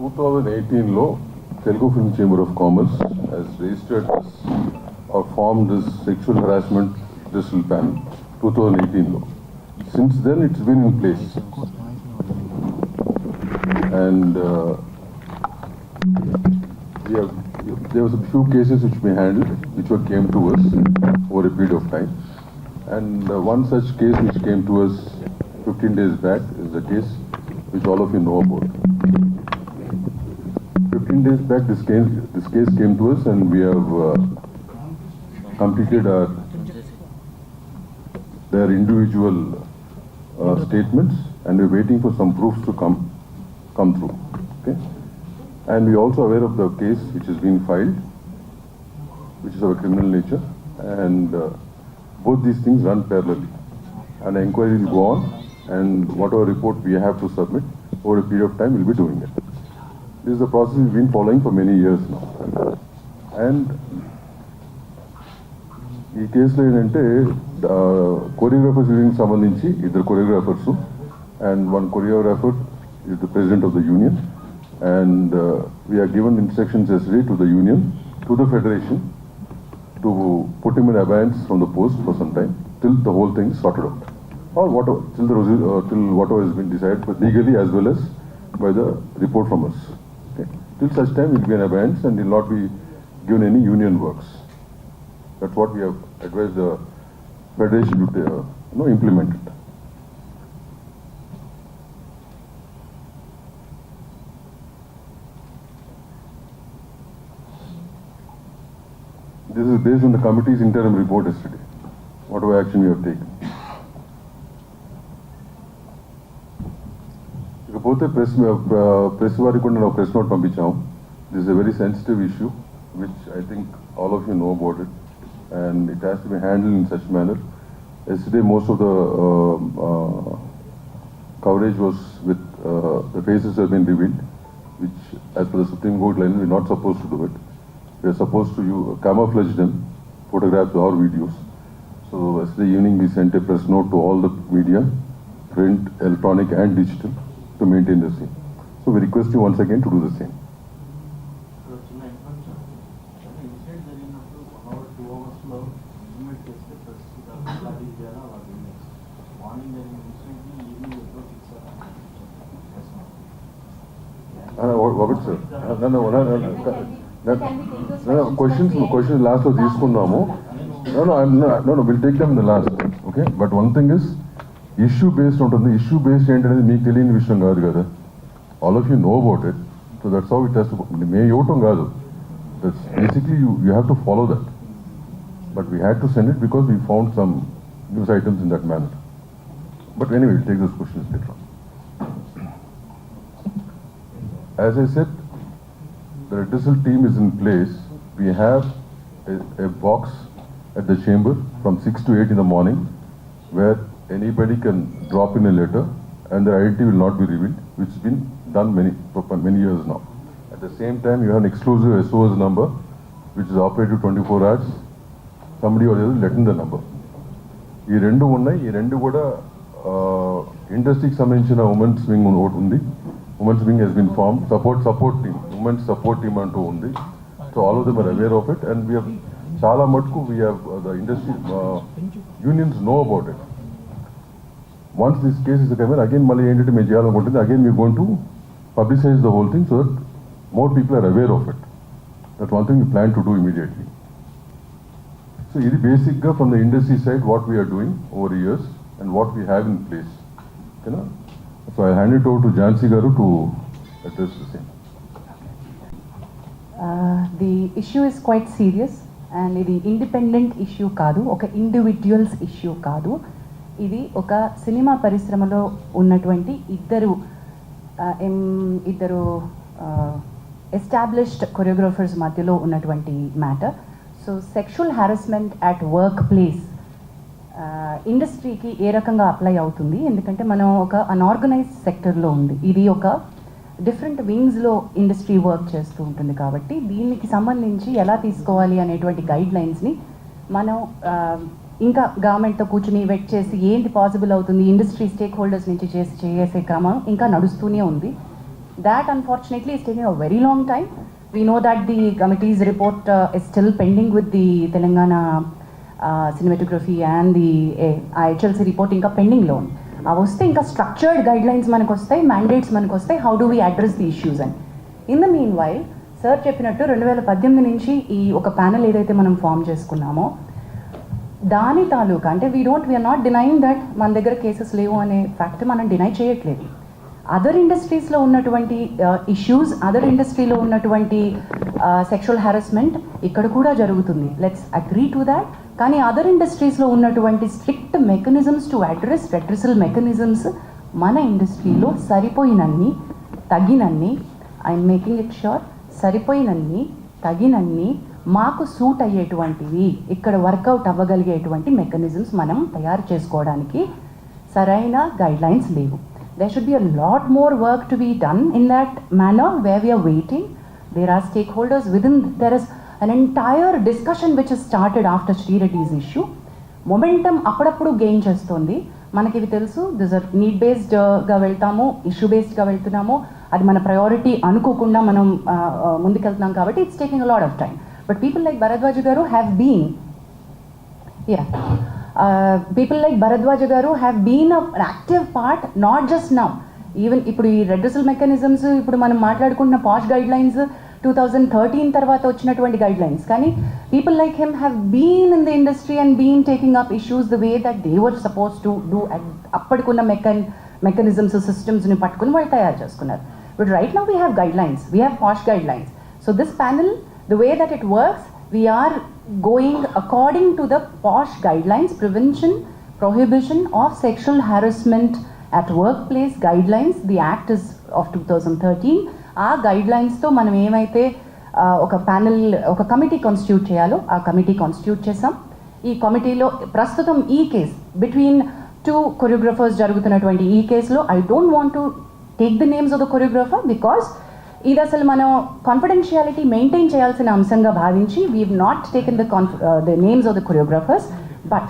2018 Telugu Film Chamber of Commerce has registered this or formed this sexual harassment judicial panel 2018 Since then it's been in place, and there was a few cases which we handled which came to us over a period of time, and one such case which came to us 15 days back is the case which all of you know about. 15 days back this case came to us, and we have completed their individual statements, and we're waiting for some proofs to come through. Okay, and we're also aware of the case which has been filed, which is of a criminal nature, and both these things run parallelly. An inquiry will go on, and whatever report we have to submit over a period of time, we'll be doing it. This is a process we've been following for many years now. And ఈ కేసులో ఏంటంటే choreographers యూనియన్కి సంబంధించి ఇద్దరు choreographers, and one choreographer is the president of the union, and we are given instructions yesterday to the union, to the federation, to put him in abeyance from the post for some time till the whole thing is sorted out, or whatever, till whatever has been decided, but legally as well as by the report from us. Okay, till such time he will be in abeyance and will not be given any union works. That's what we have advised the federation to implement it. This is based on the committee's interim report yesterday, whatever action we have taken. ఇకపోతే press వారికి కూడా నేను press note పంపించాము. This is a very sensitive issue which I think all of you know about it, and it has to be handled in such manner. Yesterday most of the coverage was with the faces have been revealed, which as per the Supreme Court line we are not supposed to do it. We are supposed to camouflage them, photographs or videos. So yesterday evening we sent a press note to all the media, print, electronic and digital, to maintain the same. So we request you once again to do the same. Questions last of తీసుకున్నాము. No, we'll take them in the last. Okay, but one thing is issue based ఉంటుంది. Issue based ఏంటనేది మీకు తెలియని విషయం కాదు కదా. All of you know about it, so that's how it has to. మేము ఇవ్వటం కాదు. That's basically you have to follow that. But we had to send it because we found some news items in that manner. But anyway, we'll take those questions later on. As I said, the redressal team is in place. We have a box at the chamber from 6 to 8 in the morning where anybody can drop in a letter and their identity will not be revealed, which has been done many years now. At the same time, you have an exclusive SOS number which is operated 24 hours. Somebody or the other let in the number. ఈ రెండు ఉన్నాయి. ఈ రెండు కూడా ఇండస్ట్రీకి సంబంధించిన women's wing ఒకటి ఉంది. Women's wing has been formed, support team, women's support team అంటూ ఉంది. So all of them are aware of it, and we have చాలా మటుకు we have the industry unions know about it. Once this case is coming again, మళ్ళీ ఏంటంటే మేము చేయాలనుకుంటుంది, again we are going to publicize the whole thing so that more people are aware of it. That's one thing we plan to do immediately. So ఇది బేసిక్గా from the industry side what we are doing over the years and what we have in place. Okay, na? So I hand it over to Jhansi Garu to address the same. The issue is quite serious, and ఇది independent issue కాదు, ఒక individuals issue కాదు. ఇది ఒక cinema పరిశ్రమలో ఉన్నటువంటి ఇద్దరు established choreographers మధ్యలో ఉన్నటువంటి matter. So sexual harassment at work place ఇండస్ట్రీకి ఏ రకంగా అప్లై అవుతుంది, ఎందుకంటే మనం ఒక అన్ఆర్గనైజ్డ్ సెక్టర్లో ఉంది, ఇది ఒక డిఫరెంట్ వింగ్స్లో ఇండస్ట్రీ వర్క్ చేస్తూ ఉంటుంది. కాబట్టి దీనికి సంబంధించి ఎలా తీసుకోవాలి అనేటువంటి గైడ్ లైన్స్ని మనం ఇంకా గవర్నమెంట్తో కూర్చుని వెట్ చేసి ఏంటి పాసిబుల్ అవుతుంది, ఇండస్ట్రీ స్టేక్ హోల్డర్స్ నుంచి చేసే క్రమం ఇంకా నడుస్తూనే ఉంది. That unfortunately is taking a very long time. We know that the committee's report is still pending with the Telangana cinematography and the IHLC report ఇంకా పెండింగ్లో ఉంది. అవి వస్తే ఇంకా స్ట్రక్చర్డ్ గైడ్ లైన్స్ మనకు వస్తాయి, మ్యాండేట్స్ మనకు వస్తాయి, how do we address the issues అని. In the meanwhile sir చెప్పినట్టు 2018 నుంచి ఈ ఒక ప్యానెల్ ఏదైతే మనం ఫామ్ చేసుకున్నామో దాని తాలూకా అంటే వీఆర్ నాట్ డినైయింగ్ దట్ మన దగ్గర కేసెస్ లేవు అనే ఫ్యాక్ట్ మనం డినై చేయట్లేదు. అదర్ ఇండస్ట్రీస్లో ఉన్నటువంటి ఇష్యూస్, అదర్ ఇండస్ట్రీలో ఉన్నటువంటి సెక్షువల్ హ్యారస్మెంట్ ఇక్కడ కూడా జరుగుతుంది. Let's agree to that. కానీ అదర్ ఇండస్ట్రీస్లో ఉన్నటువంటి strict mechanisms to address redressal mechanisms మన ఇండస్ట్రీలో సరిపోయినన్ని, తగినన్ని, ఐఎమ్ మేకింగ్ ఇట్ ష్యూర్, సరిపోయినన్ని, తగినన్ని, మాకు సూట్ అయ్యేటువంటివి, ఇక్కడ వర్కౌట్ అవ్వగలిగేటువంటి మెకానిజమ్స్ మనం తయారు చేసుకోవడానికి సరైన గైడ్లైన్స్ లేవు. There should be a lot more work to be done in that manner where we are waiting. There are stakeholders within, there is an entire discussion which has started after Sri Reddy's issue. Momentum అప్పుడప్పుడు gain చేస్తుంది. మనకి ఇవి తెలుసు, this are need బేస్డ్గా వెళ్తాము, issue బేస్డ్గా వెళ్తున్నాము, అది మన priority అనుకోకుండా మనం ముందుకెళ్తున్నాం కాబట్టి it's taking a lot of time. But people like Bharadwaj garu have been people like Bharadwaj garu have been an active part, not just now. Even ఇప్పుడు ఈ రెడ్రెసల్ మెకానిజమ్స్ ఇప్పుడు మనం మాట్లాడుకుంటున్న పాష్ గైడ్ లైన్స్ 2013 తర్వాత వచ్చినటువంటి గైడ్ లైన్స్, కానీ people like him have been in the industry and been taking up issues the way that they were suppose to do. అప్పటికున్న mechanisms సిస్టమ్స్ని పట్టుకుని వాళ్ళు తయారు చేసుకున్నారు. But right now we have guidelines, we have POSH guidelines. So this panel, the way that it works, we are going according to the POSH guidelines, prevention, prohibition of sexual harassment at workplace guidelines. The act is of 2013. ఆ గైడ్లైన్స్తో మనం ఏమైతే ఒక panel, ఒక committee constitute చేయాలో ఆ committee constitute చేసాం. ఈ కమిటీలో ప్రస్తుతం ఈ కేస్ బిట్వీన్ 2 కొరియోగ్రఫర్స్ జరుగుతున్నటువంటి ఈ కేసులో I don't want to take the names of the choreographer because ఇది అసలు మనం కాన్ఫిడెన్షియాలిటీ మెయింటైన్ చేయాల్సిన అంశంగా భావించి we have not taken the names of the choreographers. But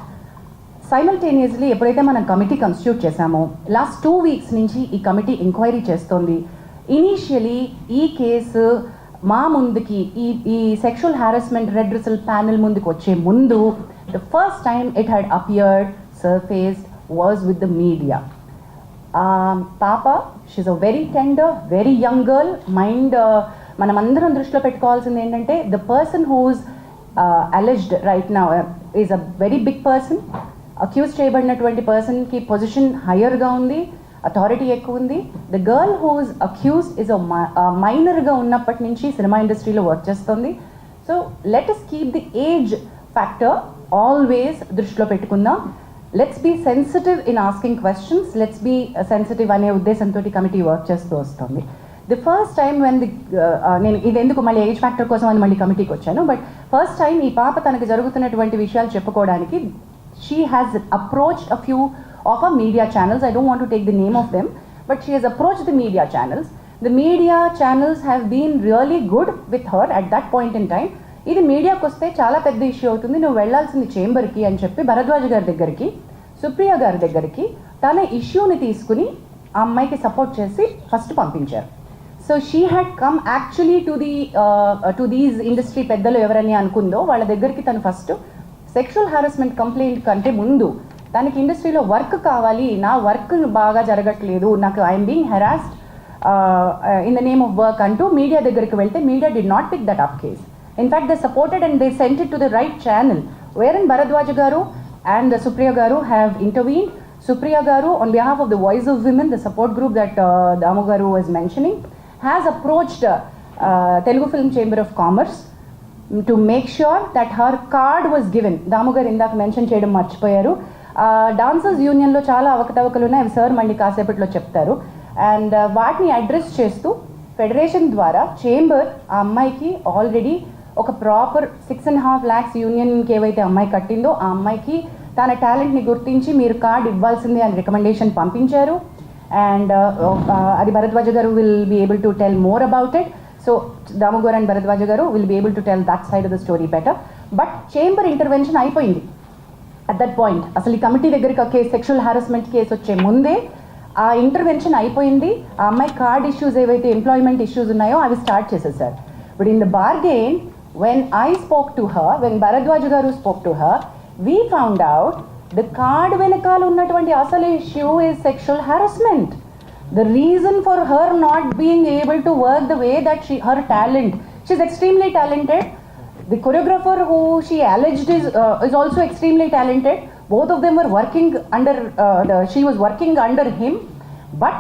simultaneously ఎప్పుడైతే మనం కమిటీ కాన్స్టిట్యూట్ చేశామో లాస్ట్ 2 weeks నుంచి ఈ కమిటీ ఎంక్వైరీ చేస్తోంది. ఇనీషియలీ ఈ కేసు మా ముందుకి ఈ సెక్షువల్ హ్యారస్మెంట్ రెడ్రెసల్ ప్యానెల్ ముందుకు వచ్చే ముందు the first time it had appeared, surfaced was with the media. పాప, she's a very tender, very young girl. Mind మనమందరం దృష్టిలో పెట్టుకోవాల్సింది ఏంటంటే the person who's alleged right now is a very big person. Accuse చేయబడినటువంటి పర్సన్కి position హయ్యర్గా ఉంది, authority ఎక్కువ ఉంది. The girl who's accuse is మైనర్గా ఉన్నప్పటి నుంచి సినిమా ఇండస్ట్రీలో వర్క్ చేస్తుంది. So let us keep the age factor always దృష్టిలో పెట్టుకుందాం. Let's be sensitive in asking questions, let's be sensitive అనే ఉద్దేశంతో కమిటీ వర్క్ చేస్తూ వస్తుంది. ది ఫస్ట్ టైం వెన్ నేను ఇది ఎందుకు మళ్ళీ ఏజ్ ఫ్యాక్టర్ కోసం అని మళ్ళీ కమిటీకి వచ్చాను, బట్ ఫస్ట్ టైం ఈ పాప తనకు జరుగుతున్నటువంటి విషయాలు చెప్పుకోవడానికి she has approached a few of a media channels. I don't want to take the name of them, but she has approached the media channels. The media channels have been really good with her at that point in time. ఇది మీడియాకి వస్తే చాలా పెద్ద issue అవుతుంది, నువ్వు వెళ్లాల్సింది చేంబర్కి అని చెప్పి భరద్వాజ్ గారి దగ్గరికి, సుప్రియ గారి దగ్గరికి తన ఇష్యూని తీసుకుని ఆ అమ్మాయికి సపోర్ట్ చేసి ఫస్ట్ పంపించారు. So she had come actually to these industry పెద్దలు ఎవరని అనుకుందో వాళ్ళ దగ్గరికి తను ఫస్ట్ సెక్షువల్ హారాస్మెంట్ కంప్లైంట్ కంటే ముందు తనకి ఇండస్ట్రీలో వర్క్ కావాలి, నా వర్క్ బాగా జరగట్లేదు, నాకు I'm being harassed in the name of work అంటూ మీడియా దగ్గరికి వెళ్తే media did not pick that up case. In fact, they supported and they sent it to the right channel, wherein Bharadwaj garu and Supriya garu have intervened. Supriya garu, on behalf of the Voice of Women, the support group that Damu garu was mentioning, has approached Telugu Film Chamber of Commerce to make sure that her card was given. Damu garu indak mention cheyadam marchipoyaru. Dancers Union lo chaala avakatavakalu unnai, sir mandi kaasepatlo cheptaru. And వాటిని address చేస్తూ federation ద్వారా chamber ఆ అమ్మాయికి already ఒక proper 6.5 lakhs యూనియన్కి ఏవైతే అమ్మాయి కట్టిందో ఆ అమ్మాయికి తన టాలెంట్ని గుర్తించి మీరు కార్డ్ ఇవ్వాల్సిందే అని రికమెండేషన్ పంపించారు. అండ్ అది భరద్వాజ గారు will be able to tell more about it. So Damu గారు అండ్ భరద్వాజ గారు will be able to tell that side of the story better. But chamber intervention అయిపోయింది అట్ దట్ పాయింట్. అసలు ఈ కమిటీ దగ్గరికి సెక్షువల్ హారాస్మెంట్ కేసు వచ్చే ముందే ఆ intervention అయిపోయింది, ఆ అమ్మాయి కార్డ్ ఇష్యూస్ ఏవైతే ఎంప్లాయ్మెంట్ ఇష్యూస్ ఉన్నాయో అవి స్టార్ట్ చేసేసారు. But in the bargain when I spoke to her, when Bharadwaj garu spoke to her, we found out the card వెనకాల ఉన్నటువంటి అసలు issue is sexual harassment. The reason for her not being able to work the way that her talent, she's extremely talented. The choreographer who she alleged is also extremely talented. Both of them were working under, she was working under him, but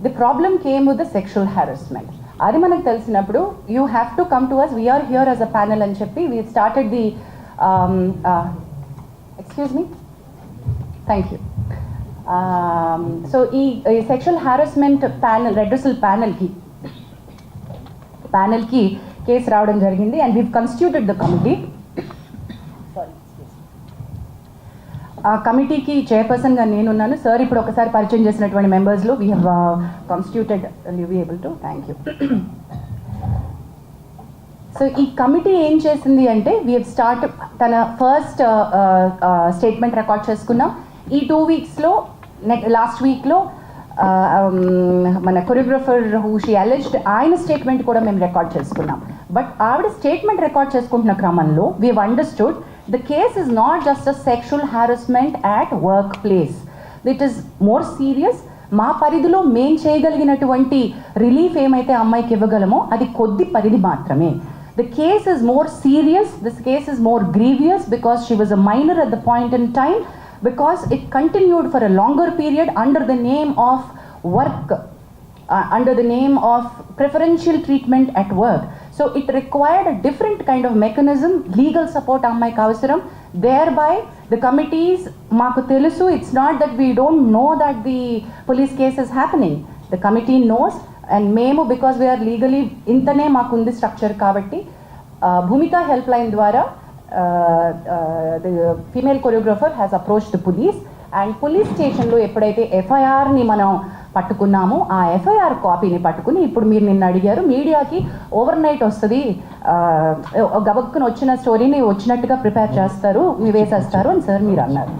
the problem came with the sexual harassment. అది మనకు తెలిసినప్పుడు you have to come to us, we're here as a panel అని చెప్పి we started the excuse me, thank you. So ఈ sexual harassment panel, redressal ప్యానల్కి case రావడం జరిగింది and we constituted the committee. ఆ కమిటీకి చైర్పర్సన్గా నేనున్నాను. సార్ ఇప్పుడు ఒకసారి పరిచయం చేసినటువంటి మెంబర్స్లో we have constituted, you be able to, thank you. So ఈ కమిటీ ఏం చేసింది అంటే వీ హ్యావ్ స్టార్ట్, తన ఫస్ట్ స్టేట్మెంట్ రికార్డ్ చేసుకున్నాం. ఈ 2 వీక్స్లో లాస్ట్ వీక్లో మన కొరియోగ్రఫర్ హూ షీ అలెజ్డ్ ఆయన స్టేట్మెంట్ కూడా మేము రికార్డ్ చేసుకున్నాం. బట్ ఆవిడ స్టేట్మెంట్ రికార్డ్ చేసుకుంటున్న క్రమంలో we have understood the case is not just a sexual harassment at workplace. It is more serious. మా పరిధిలో మేం చేయగలిగినటువంటి రిలీఫ్ ఏమైతే అమ్మాయికి ఇవ్వగలమో అది కొద్ది పరిధి మాత్రమే. The case is more serious, this case is more grievous because she was a minor at the point in time, because it continued for a longer period under the name of work, under the name of preferential treatment at work. So it required a different kind of mechanism, legal support ammayiki avasaram. Thereby the committees, maaku telusu, it's not that we don't know that the police case is happening. The committee knows, and memo because we are legally intane maaku undi structure kabatti Bhumika helpline dwara the female choreographer has approached the police, and police station lo eppudaithe FIR ni manam పట్టుకున్నాము, ఆ FIR కాపీని పట్టుకుని ఇప్పుడు మీరు నిన్న అడిగారు మీడియాకి over night వస్తుంది, గబక్కున వచ్చిన స్టోరీని వచ్చినట్టుగా ప్రిపేర్ చేస్తారు, వేసేస్తారు అని సార్ మీరు అన్నారు.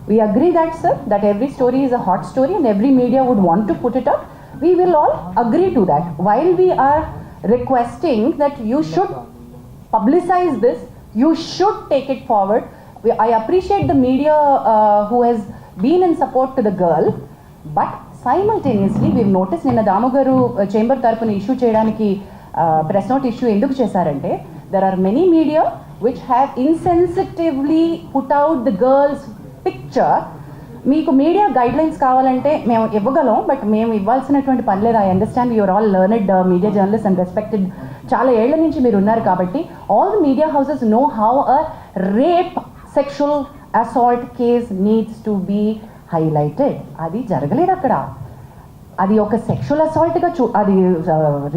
We agree that sir, that every story is a hot story and every media would want to put it up. We will all agree to that while we are requesting that you should publicize this, you should take it forward. I appreciate the media who has been in support to the girl, but simultaneously we've noticed నిన్న దాము గారు chamber తరపున issue చేయడానికి press note issue ఎందుకు చేశారంటే there are many media which have insensitively put out the girl's picture. మీకు media guidelines కావాలంటే మేము ఇవ్వగలం, బట్ మేము ఇవ్వాల్సినటువంటి పని లేదు. I understand you're all learned media journalist and respected, చాలా ఏళ్ల నుంచి మీరు ఉన్నారు కాబట్టి all the media houses know how a rape sexual assault case needs to be highlighted. అది జరగలేదు అక్కడ, అది ఒక సెక్షువల్ అసాల్ట్గా అది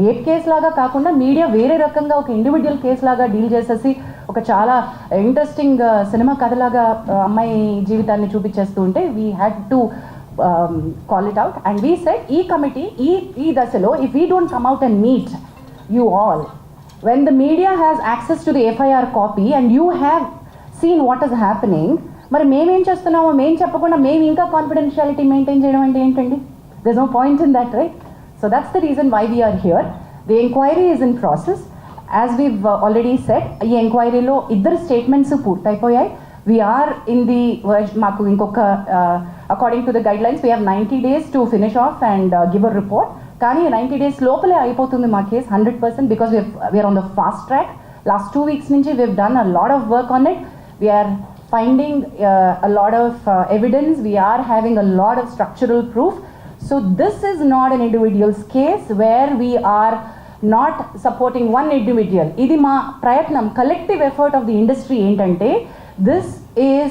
రేప్ కేసు లాగా కాకుండా మీడియా వేరే రకంగా ఒక ఇండివిజువల్ కేసు లాగా డీల్ చేసేసి ఒక చాలా ఇంట్రెస్టింగ్ సినిమా కథలాగా అమ్మాయి జీవితాన్ని చూపించేస్తూ ఉంటే we had to call it out and we said ఈ కమిటీ ఈ దశలో if we don't come out and meet you all when the media has access to the FIR copy and you have seen what is happening, మరి మేమేం చేస్తున్నామో మేము చెప్పకుండా మేము ఇంకా కాన్ఫిడెన్షియాలిటీ మెయింటైన్ చేయడం అంటే ఏంటండి? There's no point in that, right? So that's the reason why we are here. The inquiry is in process. As we've already said, ఈ ఎంక్వైరీలో ఇద్దరు statements పూర్తయిపోయాయి. We are in the మాకు ఇంకొక according to the guidelines we have 90 days to finish off and give a report. కానీ 90 days లోపలే అయిపోతుంది మా case 100% because we are on the fast track. Last 2 weeks నుంచి we've done a lot of work on it. We are finding a lot of evidence. We are having a lot of structural proof. So this is not an individual's case where we are not supporting one individual. Idi ma prayatnam, collective effort of the industry entante, this is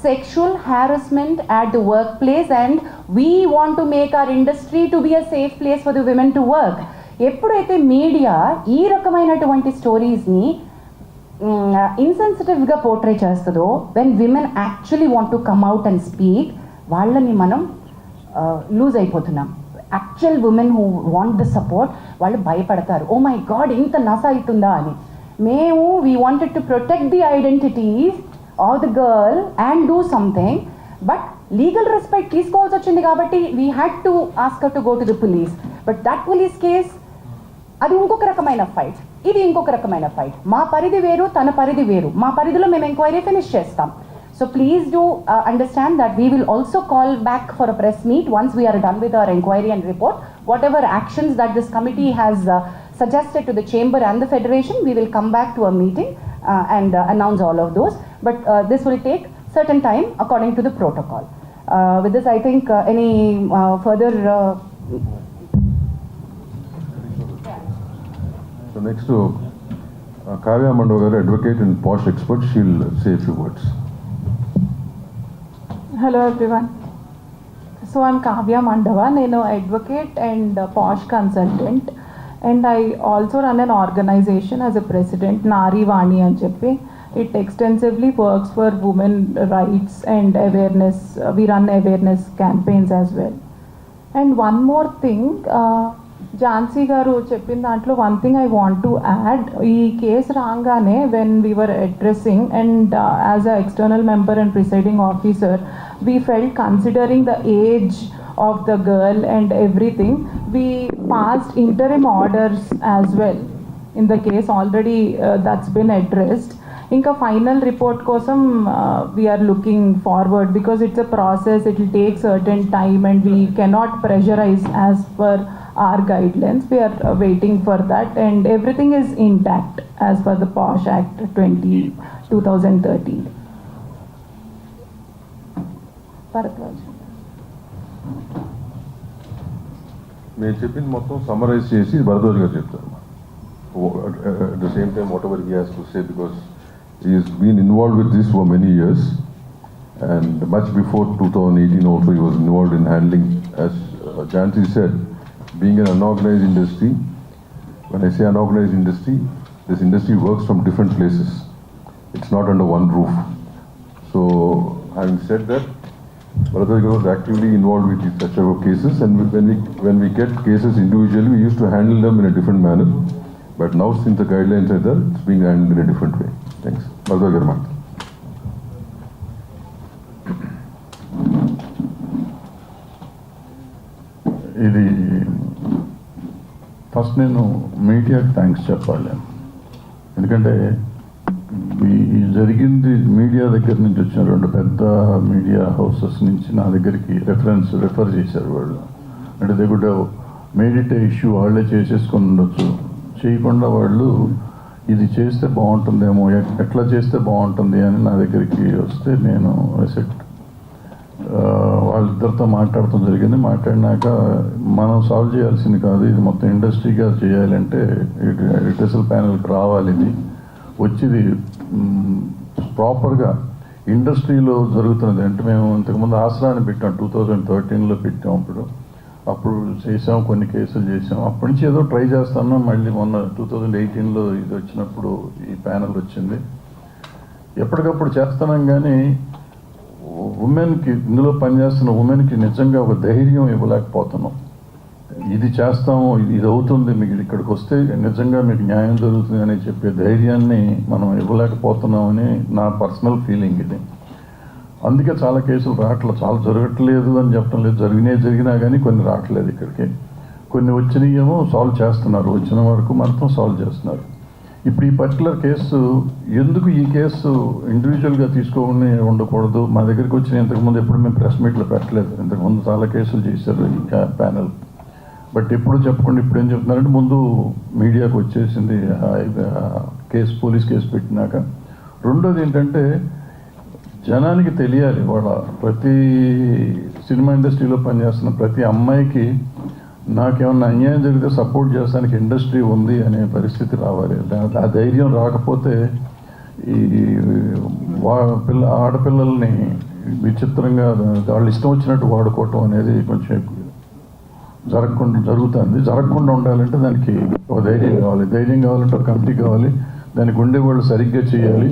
sexual harassment at the workplace and we want to make our industry to be a safe place for the women to work. ఎప్పుడైతే media ఈ రకమైనటువంటి స్టోరీస్ని ఇన్సెన్సిటివ్గా portray చేస్తుందో, when women actually want to come out and speak, వాళ్ళని మనం loose అయిపోతున్నాం. Actual women who want the support వాళ్ళు భయపడతారు, oh my God ఇంత నస అవుతుందా అని. మేము we wanted to protect the identities of the girl and do something, but legal respect తీసుకోవాల్సి వచ్చింది కాబట్టి we had to ask to go to the police. But that police case అది ఇంకొక రకమైన ఫైట్, ఇది ఇంకొక రకమైన ఫైట్. మా పరిధి వేరు, తన పరిధి వేరు. మా పరిధిలో మేము ఎంక్వైరీ ఫినిష్ చేస్తాం. So please do understand that we will also call back for a press meet once we are done with our inquiry and report. Whatever actions that this committee has suggested to the chamber and the federation, we will come back to a meeting and announce all of those. But this will take certain time according to the protocol. With this, I think any further. So next to Kavya Mandogar, advocate and posh expert, she'll say a few words. Hello everyone. So I'm Kavya Mandava. నేను advocate and posh consultant, and I also run an organization as a president, Nari Vani అని చెప్పి. It extensively works for women rights and awareness. We run awareness campaigns as well. And one more thing, Jhansi గారు చెప్పిన దాంట్లో one thing I want to add. ఈ case రాగానే when we were addressing and as a external member and presiding officer, we felt considering the age of the girl and everything, we passed interim orders as well in the case. Already that's been addressed. ఇంకా final report కోసం we're looking forward because it's a process. It will take certain time and we cannot pressurise as per our guidelines. We are waiting for that, and everything is intact as per the POSH Act 2013. Bharatwaj. నేను చెప్పింది మొత్తం summarise చేసి భరద్వాజ్ గారు చెప్తారు. At the same time, whatever he has to say, because he has been involved with this for many years, and much before 2018 also he was involved in handling, as Jhansi said, being an unorganized industry. When I say unorganized industry, this industry works from different places. It's not under one roof. So, having said that, Bharatwaj was actively involved with such type of cases, and when we get cases individually, we used to handle them in a different manner. But now, since the guidelines are there, it's being handled in a different way. Thanks. Bharatwaj Garma. ఇది first నేను మీడియాకి thanks చెప్పాలి. ఎందుకంటే ఈ జరిగింది media దగ్గర నుంచి వచ్చిన 2 పెద్ద మీడియా హౌసెస్ నుంచి నా దగ్గరికి రెఫర్ చేశారు వాళ్ళు. అంటే they good made it issue, వాళ్ళే చేసేసుకొని ఉండొచ్చు. చేయకుండా వాళ్ళు ఇది చేస్తే బాగుంటుందేమో, ఎట్లా చేస్తే బాగుంటుంది అని నా దగ్గరికి వస్తే నేను వాళ్ళిద్దరితో మాట్లాడటం జరిగింది. మాట్లాడినాక మనం సాల్వ్ చేయాల్సింది కాదు, ఇది మొత్తం ఇండస్ట్రీగా చేయాలంటే రిటర్సల్ ప్యానెల్కి రావాలి. ఇది వచ్చింది ప్రాపర్గా ఇండస్ట్రీలో జరుగుతున్నది. అంటే మేము ఇంతకుముందు ఆసరాన్ని పెట్టాం, 2013లో పెట్టాం. అప్పుడు చేసాం, కొన్ని కేసులు చేసాం. అప్పటి నుంచి ఏదో ట్రై చేస్తాను. మళ్ళీ మొన్న 2018లో ఇది వచ్చినప్పుడు ఈ ప్యానెల్ వచ్చింది. ఎప్పటికప్పుడు చేస్తున్నాం, కానీ ఉమెన్కి, ఇందులో పనిచేస్తున్న ఉమెన్కి నిజంగా ఒక ధైర్యం ఇవ్వలేకపోతున్నాం. ఇది చేస్తాము, ఇది అవుతుంది, మీకు ఇక్కడికి వస్తే నిజంగా మీకు న్యాయం జరుగుతుంది అని చెప్పే ధైర్యాన్ని మనం ఇవ్వలేకపోతున్నామని నా పర్సనల్ ఫీలింగ్ ఇది. అందుకే చాలా కేసులు రావట్లేదు. చాలా జరగట్లేదు అని చెప్పడం లేదు, జరిగినా కానీ కొన్ని రావట్లేదు ఇక్కడికి. కొన్ని వచ్చినాయేమో సాల్వ్ చేస్తున్నారు, వచ్చిన వరకు మాత్రం సాల్వ్ చేస్తున్నారు. ఇప్పుడు ఈ పర్టికులర్ కేసు, ఎందుకు ఈ కేసు ఇండివిజువల్గా తీసుకోని ఉండకూడదు? మా దగ్గరికి వచ్చిన ఇంతకుముందు ఎప్పుడు మేము ప్రెస్ మీట్లో పెట్టలేదు. ఇంతకుముందు చాలా కేసులు చేశారు ఈ ప్యానెల్. బట్ ఎప్పుడు చెప్పకుండా ఇప్పుడు ఏం చెప్తున్నారంటే ముందు మీడియాకు వచ్చేసింది కేసు, పోలీస్ కేసు పెట్టినాక. రెండోది ఏంటంటే జనానికి తెలియాలి, వాళ్ళ ప్రతి సినిమా ఇండస్ట్రీలో పనిచేస్తున్న ప్రతి అమ్మాయికి నాకేమన్నా అన్యాయం జరిగితే సపోర్ట్ చేస్తానికి ఇండస్ట్రీ ఉంది అనే పరిస్థితి రావాలి. ఆ ధైర్యం రాకపోతే ఈ ఆడపిల్లల్ని విచిత్రంగా వాళ్ళు ఇష్టం వచ్చినట్టు వాడుకోవటం అనేది కొంచెం జరగకుండా ఉండాలంటే దానికి ఒక ధైర్యం కావాలి. ధైర్యం కావాలంటే ఒక కమిటీ కావాలి, దానికి ఉండే వాళ్ళు సరిగ్గా చేయాలి,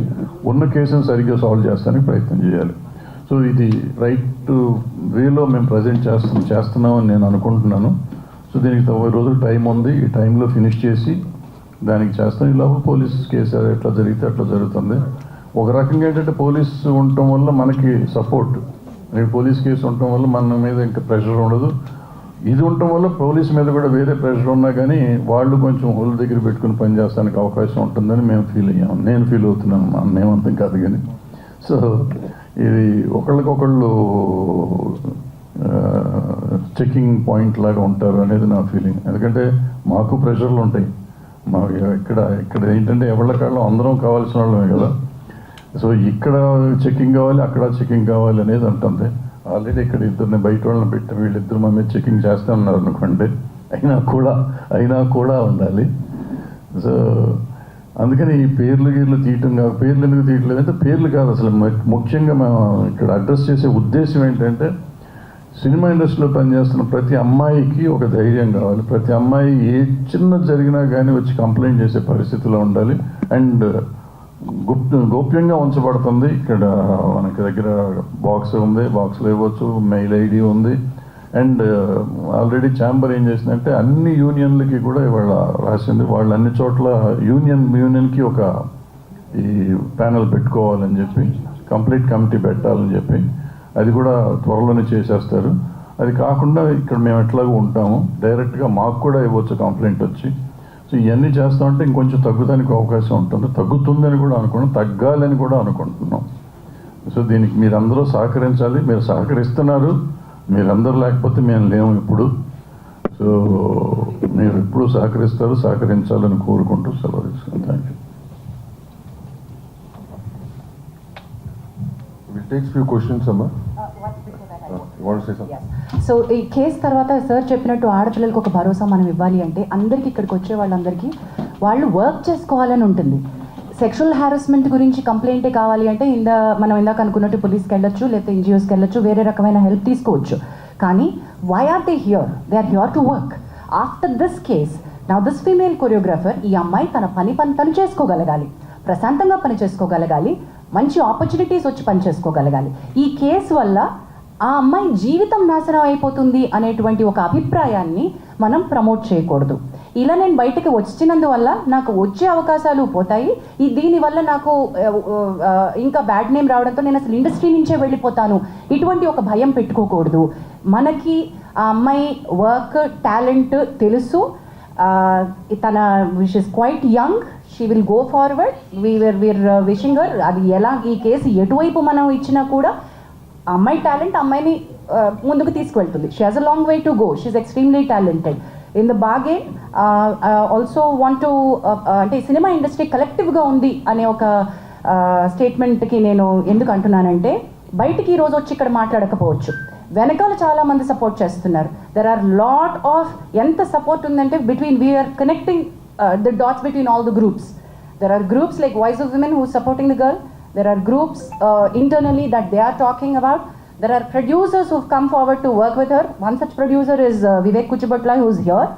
ఉన్న కేసును సరిగ్గా సాల్వ్ చేస్తానికి ప్రయత్నం చేయాలి. సో ఇది రైట్ వేలో మేము ప్రజెంట్ చేస్తున్నామని నేను అనుకుంటున్నాను. సో దీనికి 90 రోజులు టైం ఉంది. ఈ టైంలో ఫినిష్ చేసి దానికి చేస్తాం. ఇలా పోలీస్ కేసు ఎట్లా జరిగితే అట్లా జరుగుతుంది. ఒక రకంగా ఏంటంటే పోలీస్ ఉండటం వల్ల మనకి సపోర్ట్, రేపు పోలీస్ కేసు ఉండటం వల్ల మన మీద ఇంకా ప్రెషర్ ఉండదు. ఇది ఉండటం వల్ల పోలీస్ మీద కూడా వేరే ప్రెషర్ ఉన్నా కానీ వాళ్ళు కొంచెం హోల్ దగ్గర పెట్టుకుని పనిచేస్తానికి అవకాశం ఉంటుందని మేము ఫీల్ అయ్యాం. నేను ఫీల్ అవుతున్నాను, అన్నేమంతం కాదు కానీ. సో ఇది ఒకళ్ళకొకళ్ళు చెకింగ్ పాయింట్ లాగా ఉంటారు అనేది నా ఫీలింగ్. ఎందుకంటే మాకు ప్రెషర్లు ఉంటాయి. మాకు ఇక్కడ ఏంటంటే ఎవరికాళ్ళు అందరం కావాల్సిన వాళ్ళమే కదా. సో ఇక్కడ చెకింగ్ కావాలి, అక్కడ చెకింగ్ కావాలి అనేది ఉంటుంది. ఆల్రెడీ ఇక్కడ ఇద్దరిని బయట వాళ్ళని పెట్టి వీళ్ళిద్దరు మా మీద చెకింగ్ చేస్తూ ఉన్నారు అనుకోండి. అయినా కూడా ఉండాలి. సో అందుకని ఈ పేర్లు తీయటం కాదు. పేర్లు ఎందుకు తీయట్లేదు అంటే పేర్లు కాదు, అసలు ముఖ్యంగా మేము ఇక్కడ అడ్రస్ చేసే ఉద్దేశం ఏంటంటే సినిమా ఇండస్ట్రీలో పనిచేస్తున్న ప్రతి అమ్మాయికి ఒక ధైర్యం కావాలి. ప్రతి అమ్మాయి ఏ చిన్న జరిగినా కానీ వచ్చి కంప్లైంట్ చేసే పరిస్థితిలో ఉండాలి. అండ్ గోప్యంగా ఉంచబడుతుంది. ఇక్కడ మనకి దగ్గర బాక్స్ ఉంది, బాక్స్లో ఇవ్వచ్చు, మెయిల్ ఐడి ఉంది. అండ్ ఆల్రెడీ ఛాంబర్ ఏం చేసిందంటే అన్ని యూనియన్లకి కూడా ఇవాళ రాసింది. వాళ్ళు అన్ని చోట్ల యూనియన్కి ఒక ఈ ప్యానెల్ పెట్టుకోవాలని చెప్పి, కంప్లీట్ కమిటీ పెట్టాలని చెప్పి, అది కూడా త్వరలోనే చేసేస్తారు. అది కాకుండా ఇక్కడ మేము ఎట్లాగో ఉంటాము, డైరెక్ట్గా మాకు కూడా ఇవ్వచ్చు కంప్లైంట్ వచ్చి. సో ఇవన్నీ చేస్తామంటే ఇంకొంచెం తగ్గుతానికి అవకాశం ఉంటుంది. తగ్గుతుందని కూడా అనుకున్నాం, తగ్గాలని కూడా అనుకుంటున్నాం. సో దీనికి మీరందరూ సహకరించాలి. మీరు సహకరిస్తున్నారు, మీరందరూ లేకపోతే మేము లేము ఇప్పుడు. సో మీరు ఎప్పుడు సహకరించాలని కోరుకుంటూ సెలవు తీసుకుంటాం. Thank you. We'll take few questions, Amma. You want to say something? So ఈ కేసు తర్వాత సార్ చెప్పినట్టు ఆడపిల్లలకు ఒక భరోసా మనం ఇవ్వాలి అంటే అందరికీ ఇక్కడికి వచ్చే వాళ్ళందరికీ వాళ్ళు వర్క్ చేసుకోవాలని ఉంటుంది. సెక్షువల్ హారాస్మెంట్ గురించి కంప్లైంటే కావాలి అంటే మనం ఇందాక అనుకున్నట్టు పోలీస్కి వెళ్ళొచ్చు, లేకపోతే ఎన్జిఓస్కి వెళ్ళొచ్చు, వేరే రకమైన హెల్ప్ తీసుకోవచ్చు. కానీ why are they here? They are here to work. After this case now this female choreographer, ఈ అమ్మాయి తన పని తను చేసుకోగలగాలి, ప్రశాంతంగా పని చేసుకోగలగాలి, మంచి ఆపర్చునిటీస్ వచ్చి పని చేసుకోగలగాలి. ఈ కేసు వల్ల ఆ అమ్మాయి జీవితం నాశనం అయిపోతుంది అనేటువంటి ఒక అభిప్రాయాన్ని మనం ప్రమోట్ చేయకూడదు. ఇలా నేను బయటకు వచ్చినందువల్ల నాకు వచ్చే అవకాశాలు పోతాయి, దీనివల్ల నాకు ఇంకా బ్యాడ్ నేమ్ రావడంతో నేను అసలు ఇండస్ట్రీ నుంచే వెళ్ళిపోతాను, ఇటువంటి ఒక భయం పెట్టుకోకూడదు. మనకి ఆ అమ్మాయి వర్క్ టాలెంట్ తెలుసు. తన wish is quite young, she will go forward. We're wishing her. అది ఎలా ఈ కేసు ఎటువైపు మనం ఇచ్చినా కూడా అమ్మాయి టాలెంట్ అమ్మాయిని ముందుకు తీసుకువెళ్తుంది. She has a long way to go. She is extremely talented. In the bargain also want to అంటే సినిమా ఇండస్ట్రీ కలెక్టివ్గా ఉంది అనే ఒక స్టేట్మెంట్కి నేను ఎందుకు అంటున్నానంటే, బయటికి ఈరోజు వచ్చి ఇక్కడ మాట్లాడకపోవచ్చు, వెనకాల చాలామంది సపోర్ట్ చేస్తున్నారు. దెర్ ఆర్ లాట్ ఆఫ్ ఎంత సపోర్ట్ ఉందంటే we're connecting the dots between all the groups. There are groups like voice of women who supporting the girl. There are groups internally that they are talking about. There are producers who've come forward to work with her. One such producer is Vivek Kuchibutla, who's here.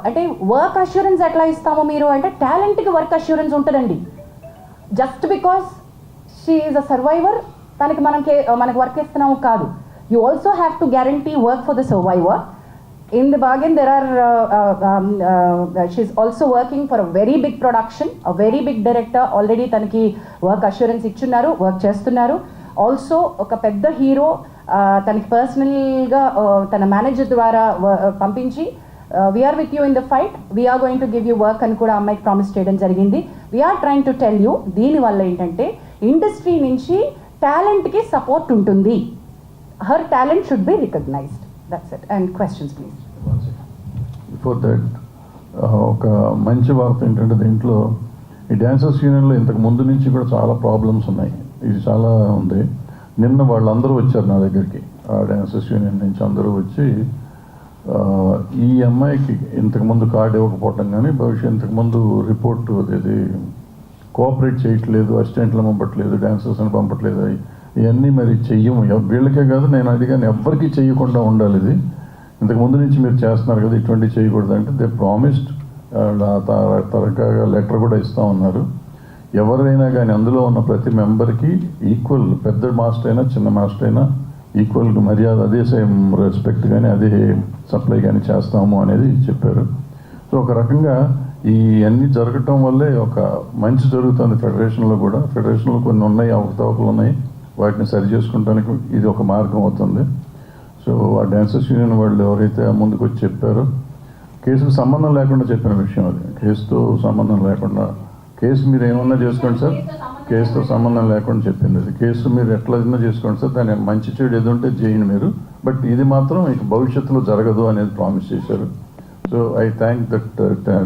అంటే work assurance ఎట్లా ఇస్తామో మీరు అంటే, టాలెంట్కి work assurance ఉంటుందండి. Just because she is a survivor దానికి మనకి work ఇస్తున్నాము కాదు. You also have to guarantee work for the survivor. In the bargain, there are, she's also working for a very big production, a very big director. Already తనకి work assurance ఇచ్చున్నారు, work చేస్తున్నారు. Also ఒక పెద్ద hero తనకి పర్సనల్గా తన manager ద్వారా పంపించి we're with you in the fight, we're going to give you work అని కూడా అమ్మాయికి ప్రామిస్ చేయడం జరిగింది. We're trying to tell you, దీనివల్ల ఏంటంటే ఇండస్ట్రీ నుంచి టాలెంట్కి సపోర్ట్ ఉంటుంది. Her talent should be recognised. That's it. And questions, please. Before that ఒక మంచి వార్త ఏంటంటే, దీంట్లో ఈ డ్యాన్సర్స్ యూనియన్లో ఇంతకు ముందు నుంచి కూడా చాలా ప్రాబ్లమ్స్ ఉన్నాయి. ఇది చాలా ఉంది. నిన్న వాళ్ళందరూ వచ్చారు నా దగ్గరికి, ఆ డ్యాన్సర్స్ యూనియన్ నుంచి అందరూ వచ్చి ఈ అమ్మాయికి ఇంతకుముందు కార్డు ఇవ్వకపోవటం కానీ, ఇంతకుముందు రిపోర్ట్ ఇది కోఆపరేట్ చేయట్లేదు, అసిస్టెంట్లు పంపట్లేదు, డాన్సర్స్ని పంపట్లేదు, ఇవన్నీ మరి చెయ్యము. వీళ్ళకే కాదు, నేను అడిగాను ఎవ్వరికీ చేయకుండా ఉండాలి. ఇది ఇంతకుముందు నుంచి మీరు చేస్తున్నారు కదా, ఇటువంటి చేయకూడదు అంటే దే ప్రామిస్డ్. తరగా లెటర్ కూడా ఇస్తూ ఉన్నారు. ఎవరైనా కానీ అందులో ఉన్న ప్రతి మెంబర్కి ఈక్వల్, పెద్ద మాస్టర్ అయినా చిన్న మాస్టర్ అయినా ఈక్వల్ మర్యాద, అదే సేమ్ రెస్పెక్ట్ కానీ అదే సప్లై కానీ చేస్తాము అనేది చెప్పారు. సో ఒక రకంగా ఈ అన్నీ జరగటం వల్లే ఒక మంచి జరుగుతుంది ఫెడరేషన్లో కూడా. ఫెడరేషన్లో కొన్ని ఉన్నాయి, అవకతవకలు ఉన్నాయి. వాటిని సరి చేసుకుంటానికి ఇది ఒక మార్గం అవుతుంది. సో ఆ డాన్సర్స్ యూనియన్ వాళ్ళు ఎవరైతే ముందుకు వచ్చి చెప్పారో, కేసుకు సంబంధం లేకుండా చెప్పిన విషయం అది, కేసుతో సంబంధం లేకుండా, కేసు మీరు ఏమన్నా చేసుకోండి సార్, కేసుతో సంబంధం లేకుండా చెప్పింది అది. కేసు మీరు ఎట్లయినా చేసుకోండి సార్, దాని మంచి చెడు ఏది ఉంటే చేయండి మీరు, బట్ ఇది మాత్రం ఇక భవిష్యత్తులో జరగదు అనేది ప్రామిస్ చేశారు. So I thank that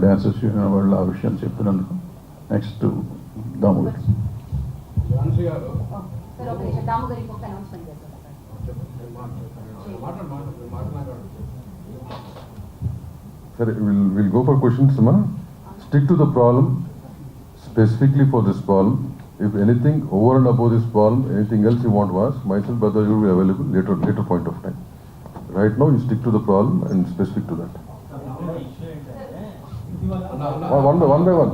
dancers union వాళ్ళు ఆ విషయం చెప్పినందుకు. నెక్స్ట్ దాము గారు. ఝాన్సీ గారు సార్ ఒక నిమిషం, దాము గారికి ఒక అనౌన్స్మెంట్ చేస్తాను. Sir, we'll go for questions, ma. Stick to the problem, specifically for this problem. If anything over and above this problem, anything else you want to ask, myself, brother, you will be available later point of time. Right now, you stick to the problem and specific to that. One by one.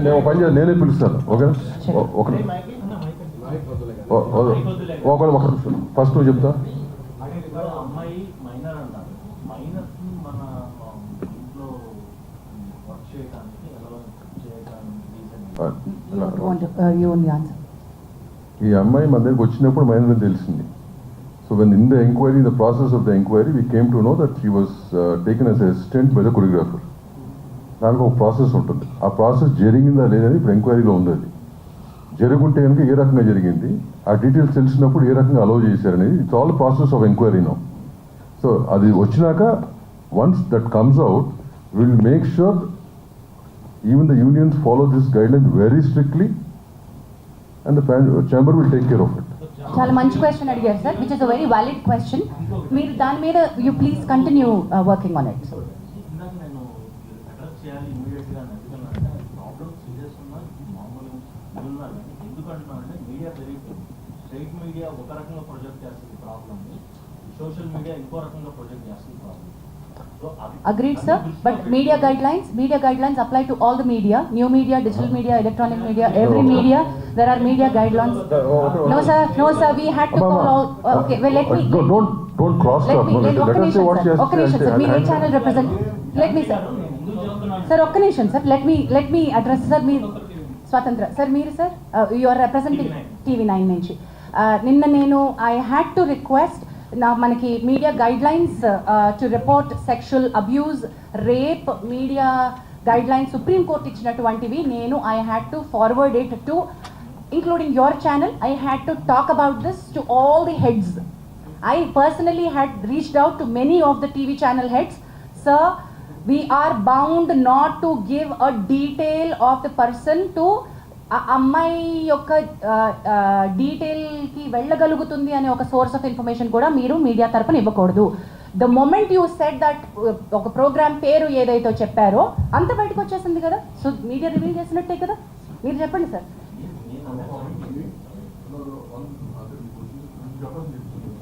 నేను పని చేయాలి, నేనే పిలుస్తాను. Okay ఒక first నువ్వు చెప్తా. అమ్మాయి minor అన్నారు, మైనర్ మన ఇంట్లో వర్క్ చేయడానికి ఎలా చేయడానికి You only answer. ఈ అమ్మాయి మన దగ్గరికి వచ్చినప్పుడు మైనర్ అని తెలిసింది. So when in the enquiry, in the process of the enquiry, we came to know that she was taken as assistant by the choreographer. దానికి ఒక ప్రాసెస్ ఉంటుంది. ఆ ప్రాసెస్ జరిగిందా లేదని ఇప్పుడు ఎంక్వైరీలో ఉంది. అది జరుగుంటే కనుక ఏ రకంగా జరిగింది, ఆ డీటెయిల్స్ తెలిసినప్పుడు ఏ రకంగా అలౌ చేశారనేది, it's all process of enquiry no. So అది వచ్చినాక once that comes out, will make sure even the unions follow this guideline very strictly and the chamber will take care of it. చాలా మంచి question అడిగారు sir, which is a very valid question. మీరు దాని మీద you please continue working on it. ఇందాక నేను address చేయాలి ఇమీడియట్గా అని ఎందుకన్నా ప్రాబ్లమ్ సీరియస్ ఉన్నా మామూలుగా ఉన్నా కానీ ఎందుకు అంటున్నానంటే మీడియా పెరిగిపోయింది. స్ట్రైట్ మీడియా ఒక రకంగా ప్రొజెక్ట్ చేస్తుంది ప్రాబ్లమ్ని, సోషల్ మీడియా ఇంకో రకంగా ప్రొజెక్ట్ చేస్తుంది problem. Agreed, sir. But media guidelines apply to all the media, new media, digital media, electronic media, every media. There are media guidelines. No, sir. We had to call all. Okay, well, let me. Don't cross talk. Let us say what she has to say. sir. Media channel represent. Let me, sir. Sir, sir. Let me address, sir. Me, Swatantra. Sir, మీరు, sir. You are representing TV9 నుంచి. నిన్న నేను I had to request. నా మనకి media guidelines to report sexual abuse, rape, media guidelines supreme court ఇచ్చినటువంటివి నేను I had to forward it to including your channel. I had to talk about this to all the heads. I personally had reached out to many of the TV channel heads. Sir, we are bound not to give a detail of the person to అమ్మాయి యొక్క డీటెయిల్కి వెళ్ళగలుగుతుంది అనే ఒక source of information కూడా మీరు media తరపున ఇవ్వకూడదు. The moment you said that ఒక programme పేరు ఏదైతే చెప్పారో అంత బయటకు వచ్చేసింది కదా, సో మీడియా రివీల్ చేసినట్టే కదా. మీరు చెప్పండి sir.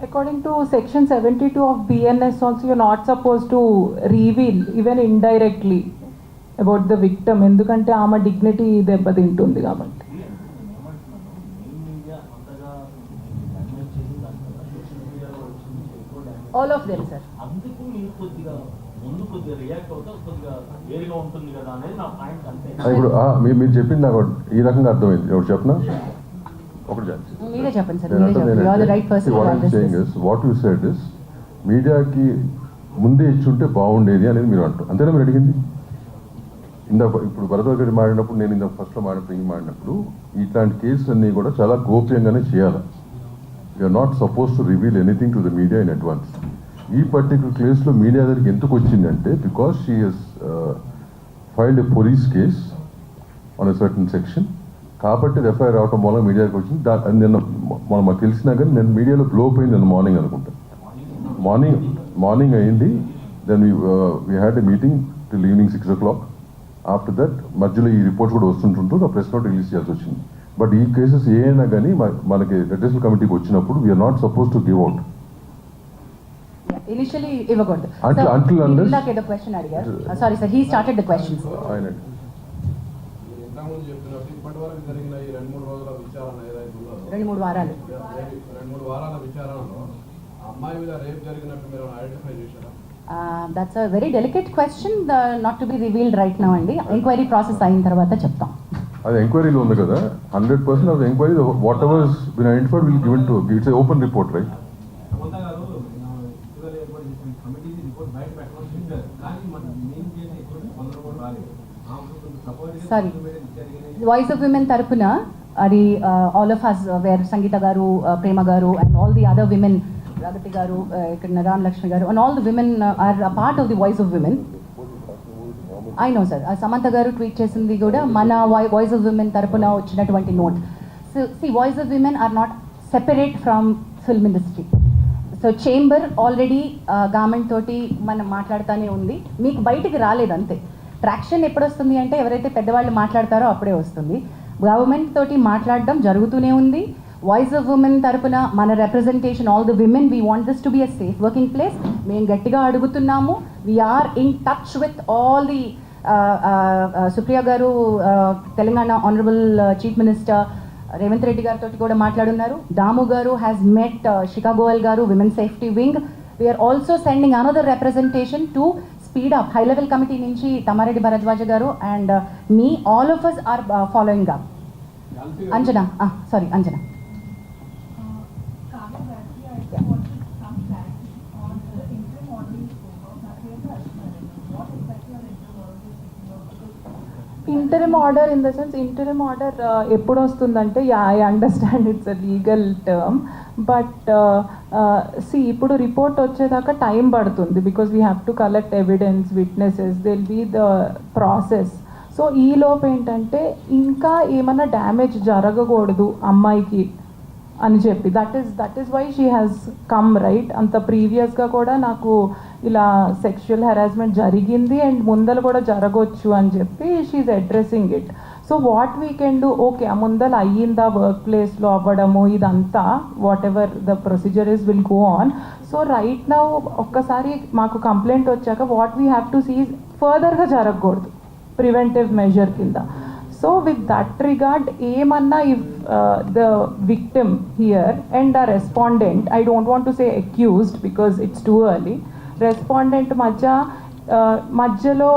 According to section 72 of BNS also, you're not supposed to reveal even indirectly about the victim, ఎందుకంటే ఆమె డిగ్నిటీ దెబ్బతింటుంది కాబట్టి. All of them sir. అందుకు మీరు కొద్దిగా ముందు కొద్దిగా రియాక్ట్ అవుతా కొద్దిగా వేరుగా ఉంటుంది కదా అనేది నా పాయింట్ అంతే. ఇప్పుడు మీరు చెప్పింది నాకు ఈ రకంగా అర్థమైంది. ఎవరు చెప్పినా ఒకటి మీరే చెప్పండి sir. You are the right person. What you said is మీడియాకి ముందే ఇచ్చుంటే బాగుండేది అనేది మీరు అంటారు, అంతేనా మీరు అడిగింది? ఇప్పుడు భరద్వాజ్ గారు మాడినప్పుడు, నేను ఇంత ఫస్ట్లో మాడినప్పుడు ఇట్లాంటి కేసులన్నీ కూడా చాలా గోప్యంగానే చేయాలి. You're not suppose to reveal anything to the media in advance. ఈ పర్టికులర్ కేసులో మీడియా దగ్గరికి ఎందుకు వచ్చిందంటే because she has filed a police case on a certain section, కాబట్టి ఎఫ్ఐఆర్ రావటం వల్ల మీడియాకి వచ్చింది. నిన్న మాకు తెలిసినా కానీ నేను మీడియాలో బ్లో పోయింది నిన్న మార్నింగ్ అనుకుంటా. మార్నింగ్ అయింది. Then we had a meeting till evening 6 o'clock. After that మధ్యలో ఈ రిపోర్ట్స్ కూడా వస్తుంటుంటూ ఆ ప్రెస్ నోట్ రిలీజ్ చేయాల్సి వచ్చింది. బట్ ఈ కేసెస్ ఏమైనా కానీ మనకి లెజిస్లేటివ్ కమిటీకి వచ్చినప్పుడు we're not suppose to give out. Initially ఇవ్వకూడదు. ఇందాక ఏదో క్వశ్చన్ అడిగారు. Sorry sir, he started the questions. ఇంతకుముందు చెప్పినట్టు ఇప్పటి వరకు జరిగిన ఈ 2-3 రోజుల విచారణ ఏదైతే ఉందో, 2-3 వారాలు 2-3 వారాల విచారణలో అమ్మాయి మీద రేప్ జరిగినట్టు మీరు ఐడెంటిఫై చేశారా? That's a very delicate question, not to be revealed right now అండి. ఎంక్వైరీ ప్రాసెస్ అయిన తర్వాత చెప్తాం. అది ఎంక్వైరీలో ఉంది కదా, 100% of enquiry what ever been identified will given to it's open report right. Samantha గారు ఇటీవల ఏర్పాటు చేసిన కమిటీ రిపోర్ట్ బయట పెట్టమని చెప్పారు, కానీ మన మెయిన్ చేసిన ఎటువంటి స్పందన కూడా రాలేదు. Sorry. వాయిస్ ఆఫ్ విమెన్ తరపున అది all of us were Sangeetha గారు, ప్రేమ గారు and all the other women, Ragati గారు, ఇక్కడ నారాయణ లక్ష్మి గారు and all the women are part of the voice of women. I know sir, Samantha గారు ట్వీట్ చేసింది కూడా మన వాయిస్ ఆఫ్ విమెన్ తరపున వచ్చినటువంటి note. So see voice of women are not separate from film industry. So chamber already government తోటి మనం మాట్లాడుతూనే ఉంది, మీకు బయటికి రాలేదు అంతే. ట్రాక్షన్ ఎప్పుడు వస్తుంది అంటే ఎవరైతే పెద్దవాళ్ళు మాట్లాడతారో అప్పుడే వస్తుంది. గవర్నమెంట్ తోటి మాట్లాడడం జరుగుతూనే ఉంది. వాయిస్ ఆఫ్ ఉమెన్ తరపున మన representation all the women we want this to be a safe working place. మేము గట్టిగా అడుగుతున్నాము. We are in touch with all the Supriya గారు, Telangana honourable chief minister Revanth Reddy గారితో కూడా మాట్లాడున్నారు. దాము గారు హ్యాస్ మెట్ షికాగోయల్ గారు, women safety wing. We are also sending another representation to speed up. High level committee నుంచి తమారెడ్డి భరద్వాజ గారు and me all of us are following up. Anjana, sorry Anjana. Interim order in the sense, interim order ఎప్పుడు వస్తుందంటే, I understand it's a legal term, but see ఇప్పుడు report వచ్చేదాకా time పడుతుంది because we have to collect evidence, witnesses, this'll be the process. So ఈ లోపు ఏంటంటే ఇంకా ఏమన్నా డ్యామేజ్ జరగకూడదు అమ్మాయికి అని చెప్పి, that is why she has come right. అంత ప్రీవియస్గా కూడా నాకు ఇలా సెక్షువల్ హెరాస్మెంట్ జరిగింది అండ్ ముందర కూడా జరగవచ్చు అని చెప్పి she's addressing it. So what we can do, okay ఆ ముందర అయ్యిందా వర్క్ ప్లేస్లో అవ్వడము ఇదంతా, whatever the procedure is will go on. So right now ఒక్కసారి మాకు కంప్లైంట్ వచ్చాక what we have to see ఫర్దర్గా జరగకూడదు ప్రివెంటివ్ మెజర్ కింద. సో విత్ దట్ రిగార్డ్ ఏమన్నా if the victim here and the respondent, I don't want to say accused because it's too early, respondent మధ్యలో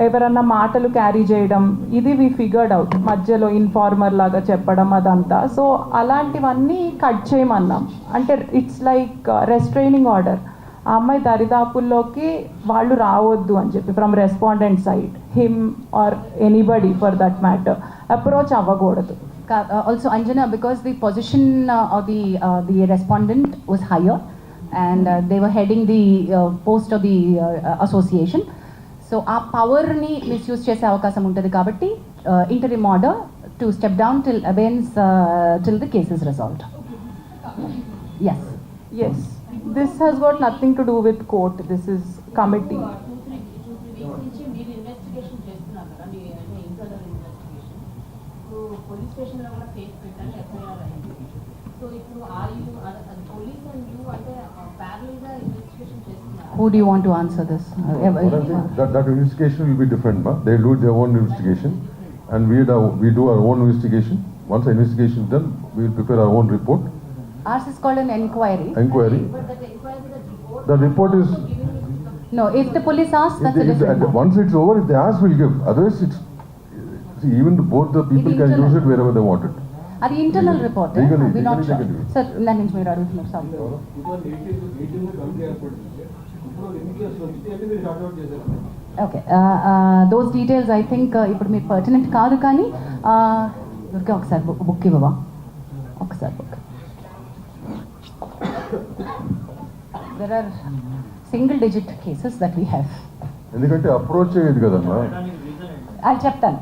ఎవరన్నా మాటలు క్యారీ చేయడం, ఇది వి ఫిగర్డ్ అవుట్, మధ్యలో ఇన్ఫార్మర్ లాగా చెప్పడం అదంతా. సో అలాంటివన్నీ కట్ చేయమన్నాం. అంటే ఇట్స్ లైక్ రెస్ట్రైనింగ్ ఆర్డర్. ఆ అమ్మాయి దరిదాపుల్లోకి వాళ్ళు రావద్దు అని చెప్పి from respondent side, him or anybody for that matter approach అవ్వకూడదు. Also Anjana, because the position of the respondent was higher and they were heading the post of the association, so ఆ పవర్ని misuse చేసే అవకాశం ఉంటుంది కాబట్టి interim order to step down till abeyance till the case is resolved. Yes. Yes, this has got nothing to do with court, this is committee. Police స్టేషన్లో కూడా case పెట్టాలి, FIR అయింది. సో ఇప్పుడు పోలీస్ అండ్ యూ అంటే ప్యారలల్గా investigation చేస్తున్నారు. Who do you want to answer this? That investigation will be different, ma. They do their own investigation, and we do our own investigation. Once the investigation is done, we will prepare our own report. Ours is called an inquiry. Inquiry. But that inquiry, The report is. No, if the police asks, that's a different matter. Once it's over, if they ask, we'll give. Otherwise, it's. See, even both the people can internal. use it wherever they want it. అది internal report. Legally, we not legally sure. they can do it. Sir దాని నుంచి మీరు అడుగుతున్నారు sir. 2018 committee ఏర్పడింది. ఇప్పుడు ఎన్ని కేసులు వస్తే అన్ని మీరు షార్ట్ అవుట్ చేశారు. Okay, those details I think ఇప్పుడు మీకు పర్టినెంట్ కాదు, కానీ దుర్గా ఒకసారి బుక్ ఇవ్వవా, ఒకసారి book. There are single digit cases that we have. ఎందుకంటే అప్రోచ్ అయ్యేది కదమ్మా. అది చెప్తాను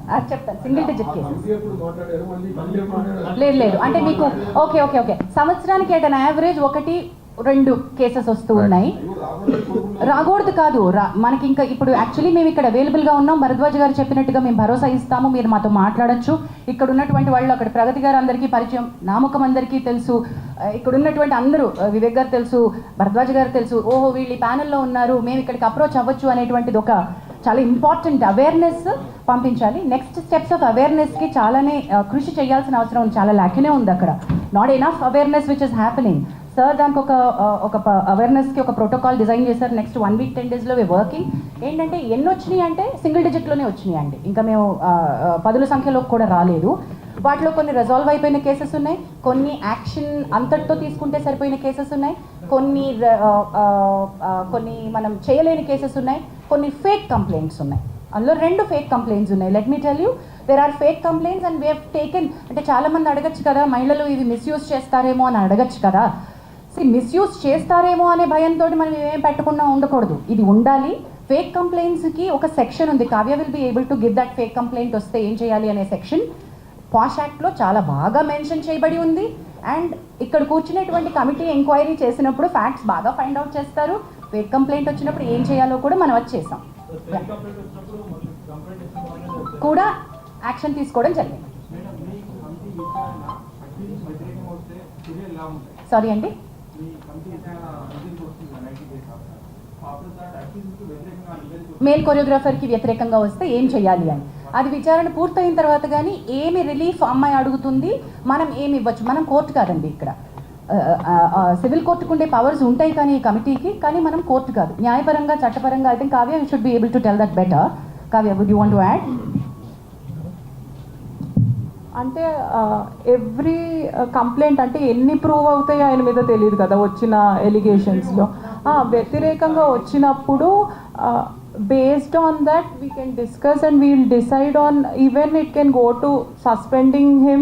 సింగిల్ డిజిట్ కేసెస్. కమిటీ ఎప్పుడు మాట్లాడారు, మళ్ళీ కమిటీ ఎప్పుడు మాట్లాడారు? లేదు అంటే మీకు ఓకే సంవత్సరానికి ఎట్ అన్ యావరేజ్ 1-2 కేసెస్ వస్తూ ఉన్నాయి. రాకూడదు కాదు, మనకి ఇంకా ఇప్పుడు యాక్చువల్లీ మేము ఇక్కడ అవైలబుల్గా ఉన్నాం. భరద్వాజ్ గారు చెప్పినట్టుగా మేము భరోసా ఇస్తాము, మీరు మాతో మాట్లాడచ్చు. ఇక్కడ ఉన్నటువంటి వాళ్ళు, అక్కడ ప్రగతి గారు అందరికీ పరిచయం, నామకం అందరికీ తెలుసు, ఇక్కడ ఉన్నటువంటి అందరూ, వివేక్ గారు తెలుసు, భరద్వాజ్ గారు తెలుసు. ఓహో వీళ్ళు ఈ ప్యానెల్లో ఉన్నారు, మేము ఇక్కడికి అప్రోచ్ అవ్వచ్చు అనేటువంటిది ఒక చాలా ఇంపార్టెంట్ అవేర్నెస్ పంపించాలి. నెక్స్ట్ స్టెప్స్ ఆఫ్ అవేర్నెస్కి చాలానే కృషి చేయాల్సిన అవసరం ఉంది, చాలా ల్యాక్యునే ఉంది అక్కడ. Not enough awareness which is happening. Sir దానికి ఒక అవేర్నెస్కి ఒక ప్రోటోకాల్ డిజైన్ చేశారు. నెక్స్ట్ 1 వీక్ 10 డేస్లో వర్కింగ్. ఏంటంటే ఎన్ని వచ్చినాయి అంటే సింగిల్ డిజిట్లోనే వచ్చినాయి అండి. ఇంకా మేము 10ల సంఖ్యలో కూడా రాలేదు. వాటిలో కొన్ని రిజాల్వ్ అయిపోయిన కేసెస్ ఉన్నాయి, కొన్ని యాక్షన్ అంతటితో తీసుకుంటే సరిపోయిన కేసెస్ ఉన్నాయి, కొన్ని మనం చేయలేని కేసెస్ ఉన్నాయి, కొన్ని ఫేక్ కంప్లైంట్స్ ఉన్నాయి. అందులో 2 ఫేక్ కంప్లైంట్స్ ఉన్నాయి. Let me tell you, there are fake complaints and we have taken. అంటే చాలామంది అడగచ్చు కదా, మహిళలు ఇవి మిస్యూజ్ చేస్తారేమో అని అడగచ్చు కదా. మిస్యూజ్ చేస్తారేమో అనే భయంతో మనం ఏం పెట్టకుండా ఉండకూడదు, ఇది ఉండాలి. ఫేక్ కంప్లైంట్స్కి ఒక సెక్షన్ ఉంది. Kavya will be able to give that fake complaint వస్తే ఏం చేయాలి అనే సెక్షన్ పాష్ యాక్ట్లో చాలా బాగా మెన్షన్ చేయబడి ఉంది. అండ్ ఇక్కడ కూర్చునేటువంటి కమిటీ ఎంక్వైరీ చేసినప్పుడు ఫ్యాక్ట్స్ బాగా ఫైండ్ అవుట్ చేస్తారు. ఫేక్ కంప్లైంట్ వచ్చినప్పుడు ఏం చేయాలో కూడా మనం వచ్చేసాం, కూడా యాక్షన్ తీసుకోవడం జరిగింది. సారీ అండి, మేల్ కొరియోగ్రాఫర్కి వ్యతిరేకంగా వస్తే ఏం చేయాలి అని అది విచారణ పూర్తయిన తర్వాత కానీ ఏమి రిలీఫ్ అమ్మాయి అడుగుతుంది, మనం ఏమి ఇవ్వచ్చు. మనం కోర్టు కాదండి ఇక్కడ, సివిల్ కోర్టుకు ఉండే పవర్స్ ఉంటాయి కానీ ఈ కమిటీకి, కానీ మనం కోర్టు కాదు. న్యాయపరంగా చట్టపరంగా I think Kavya you should be able to tell that better. Kavya, would you want to add? అంటే ఎవ్రీ కంప్లైంట్ అంటే ఎన్ని ప్రూవ్ అవుతాయో ఆయన మీద తెలియదు కదా వచ్చిన ఎలిగేషన్స్లో. వ్యతిరేకంగా వచ్చినప్పుడు based on that we can discuss and we will decide on, even it can go to suspending him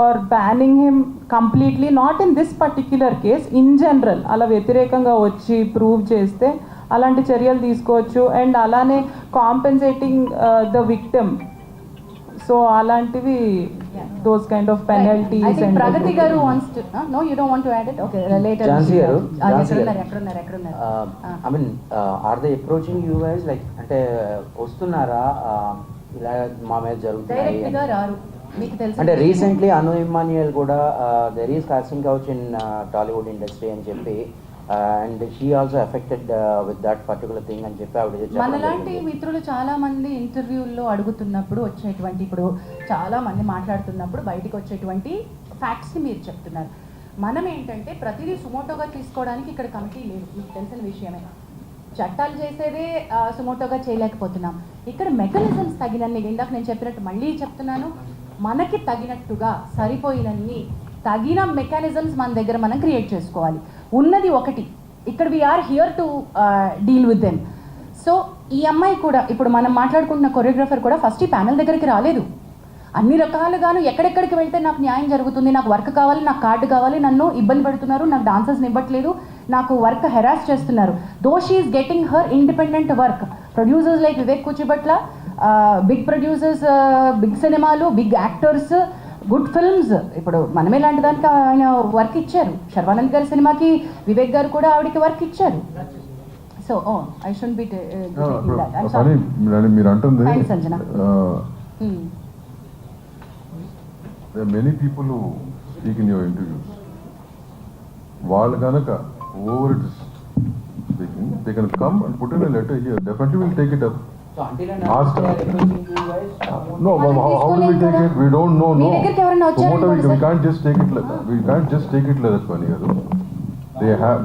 or banning him completely, not in this particular case, in general అలా వ్యతిరేకంగా వచ్చి ప్రూవ్ చేస్తే అలాంటి చర్యలు తీసుకోవచ్చు. అండ్ అలానే compensating the victim, so అలాంటివి those kind of penalties. I think and Pragati garu wants to no, you don't want to add it? Okay, later. Jhansi garu, ekkaduన్నారు. I mean, are they approaching you guys like అంటే వస్తున్నారా ఇలా మా మీద జరుగుతున్నాయి direct గా రారు, మీకు తెలుసు. అంటే రీసెంట్లీ అను ఇమ్మాన్యుయల్ కూడా there is costing couch in Tollywood industry అని చెప్పి and she also affected with that particular thing అని చెప్పి ఆవిడ మనలాంటి మిత్రులు చాలా మంది ఇంటర్వ్యూల్లో అడుగుతున్నప్పుడు వచ్చేటువంటి, ఇప్పుడు చాలా మంది మాట్లాడుతున్నప్పుడు బయటికి వచ్చేటువంటి ఫ్యాక్ట్స్ని మీరు చెప్తున్నారు. మనం ఏంటంటే ప్రతిదీ సుమోటోగా తీసుకోవడానికి ఇక్కడ కమిటీ లేదు, మీకు తెలిసిన విషయమే. చట్టాలు చేసేదే సుమోటోగా చేయలేకపోతున్నాం. ఇక్కడ మెకానిజమ్స్ తగినన్ని, ఇందాక నేను చెప్పినట్టు మళ్ళీ చెప్తున్నాను, మనకి తగినట్టుగా సరిపోయినన్ని తగిన మెకానిజమ్స్ మన దగ్గర మనం క్రియేట్ చేసుకోవాలి. ఉన్నది ఒకటి, ఇక్కడ we are here to deal with them. So ఈ అమ్మాయి కూడా ఇప్పుడు మనం మాట్లాడుకుంటున్న కొరియోగ్రాఫర్ కూడా ఫస్ట్ ఈ ప్యానెల్ దగ్గరికి రాలేదు. అన్ని రకాలుగాను ఎక్కడెక్కడికి వెళ్తే నాకు న్యాయం జరుగుతుంది, నాకు వర్క్ కావాలి, నాకు కార్డు కావాలి, నన్ను ఇబ్బంది పెడుతున్నారు, నాకు డాన్సర్స్ని ఇవ్వట్లేదు, నాకు వర్క్ హెరాస్ చేస్తున్నారు. Though she is getting her independent work. Producers like Vivek Kuchibhotla, big producers, big సినిమాలు, బిగ్ యాక్టర్స్, గుడ్ ఫిల్మ్స్. ఇప్పుడు మనమే లాంటి దానికి ఆయన వర్క్ ఇచ్చారు. శర్వానంద్ గారి సినిమాకి వివేక్ గారు కూడా ఆవిడకి వర్క్ ఇచ్చారు. సో ఐ షుడ్ బి మీరు అంటుంది Sanjana. there are many people who speak in your interviews. వాళ్ళు కనుక over it is speaking, they can come and put in a letter here. Definitely we'll take it up. So until and Ask unless they are her. approaching you guys, No, how do we take it? We don't know. Me No. దగ్గరికి ఎవరైనా వచ్చారు? Sumoto, we can't just take it like that. We can't just take it like that, Pani garu.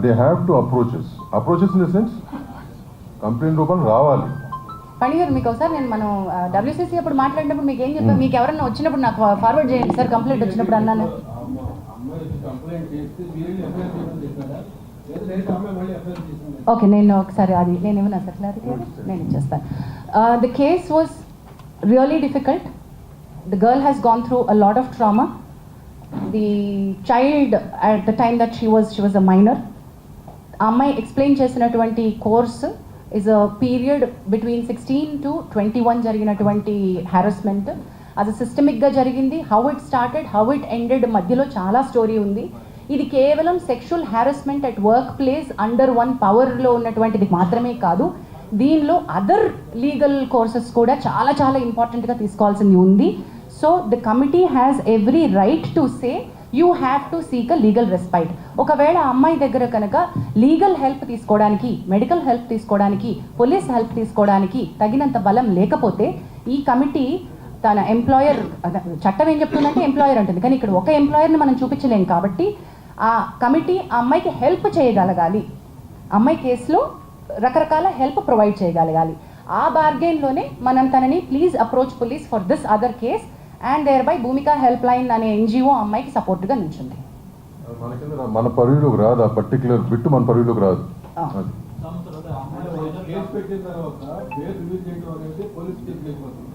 They have to approach us. Approach us in the sense, complaint రూపం రావాలి. పని గారు, మీకు ఒకసారి నేను మనం WCC అప్పుడు మాట్లాడినప్పుడు మీకు ఏం చెప్పాను, మీకు ఎవరన్నా వచ్చినప్పుడు నాకు ఫార్వర్డ్ చేయండి సార్ కంప్లైంట్ వచ్చినప్పుడు అన్నాను. ఓకే, నేను ఒకసారి అది నేను ఏమన్నా సార్ క్లారిటీ నేను ఇచ్చేస్తాను. The case was really difficult. The girl has gone through a lot of trauma. The child at the time that she was a minor. ఆ అమ్మాయి ఎక్స్ప్లెయిన్ చేసినటువంటి course is a period between 16 to 21 జరిగినటువంటి harassment. అది సిస్టమిక్గా జరిగింది. How it started, how it ended, మధ్యలో చాలా story ఉంది. ఇది కేవలం sexual harassment at work place under one పవర్లో ఉన్నటువంటిది మాత్రమే కాదు, దీనిలో అదర్ లీగల్ కోర్సెస్ కూడా చాలా చాలా ఇంపార్టెంట్గా తీసుకోవాల్సింది ఉంది. So the committee has every right to say you have to seek a legal respite. ఒకవేళ అమ్మాయి దగ్గర కనుక లీగల్ హెల్ప్ తీసుకోవడానికి, మెడికల్ హెల్ప్ తీసుకోవడానికి, పోలీస్ హెల్ప్ తీసుకోవడానికి తగినంత బలం లేకపోతే ఈ కమిటీ తన ఎంప్లాయర్, చట్టం ఏం చెప్తుందంటే ఎంప్లాయర్ అంటుంది, కానీ ఇక్కడ ఒక ఎంప్లాయర్ని మనం చూపించలేం కాబట్టి ఆ కమిటీ ఆ అమ్మాయికి హెల్ప్ చేయగలగాలి, అమ్మాయి కేసులో రకరకాల హెల్ప్ ప్రొవైడ్ చేయగలగాలి. ఆ బార్గెన్లోనే మనం తనని please approach police for this other case and thereby Bhumika helpline అనే ఎన్జిఓ అమ్మాయికి సపోర్ట్గా నిల్చుంది. మన కింద మన పరిధిలోకి రాదు, ఆ పర్టికులర్ బిట్ మన పరిధిలోకి రాదు. అది కేసు పెట్టిన తర్వాత పేరు రిలీజ్ చేయడం అనేది పోలీస్ చేతికి వెళ్ళిపోతుంది.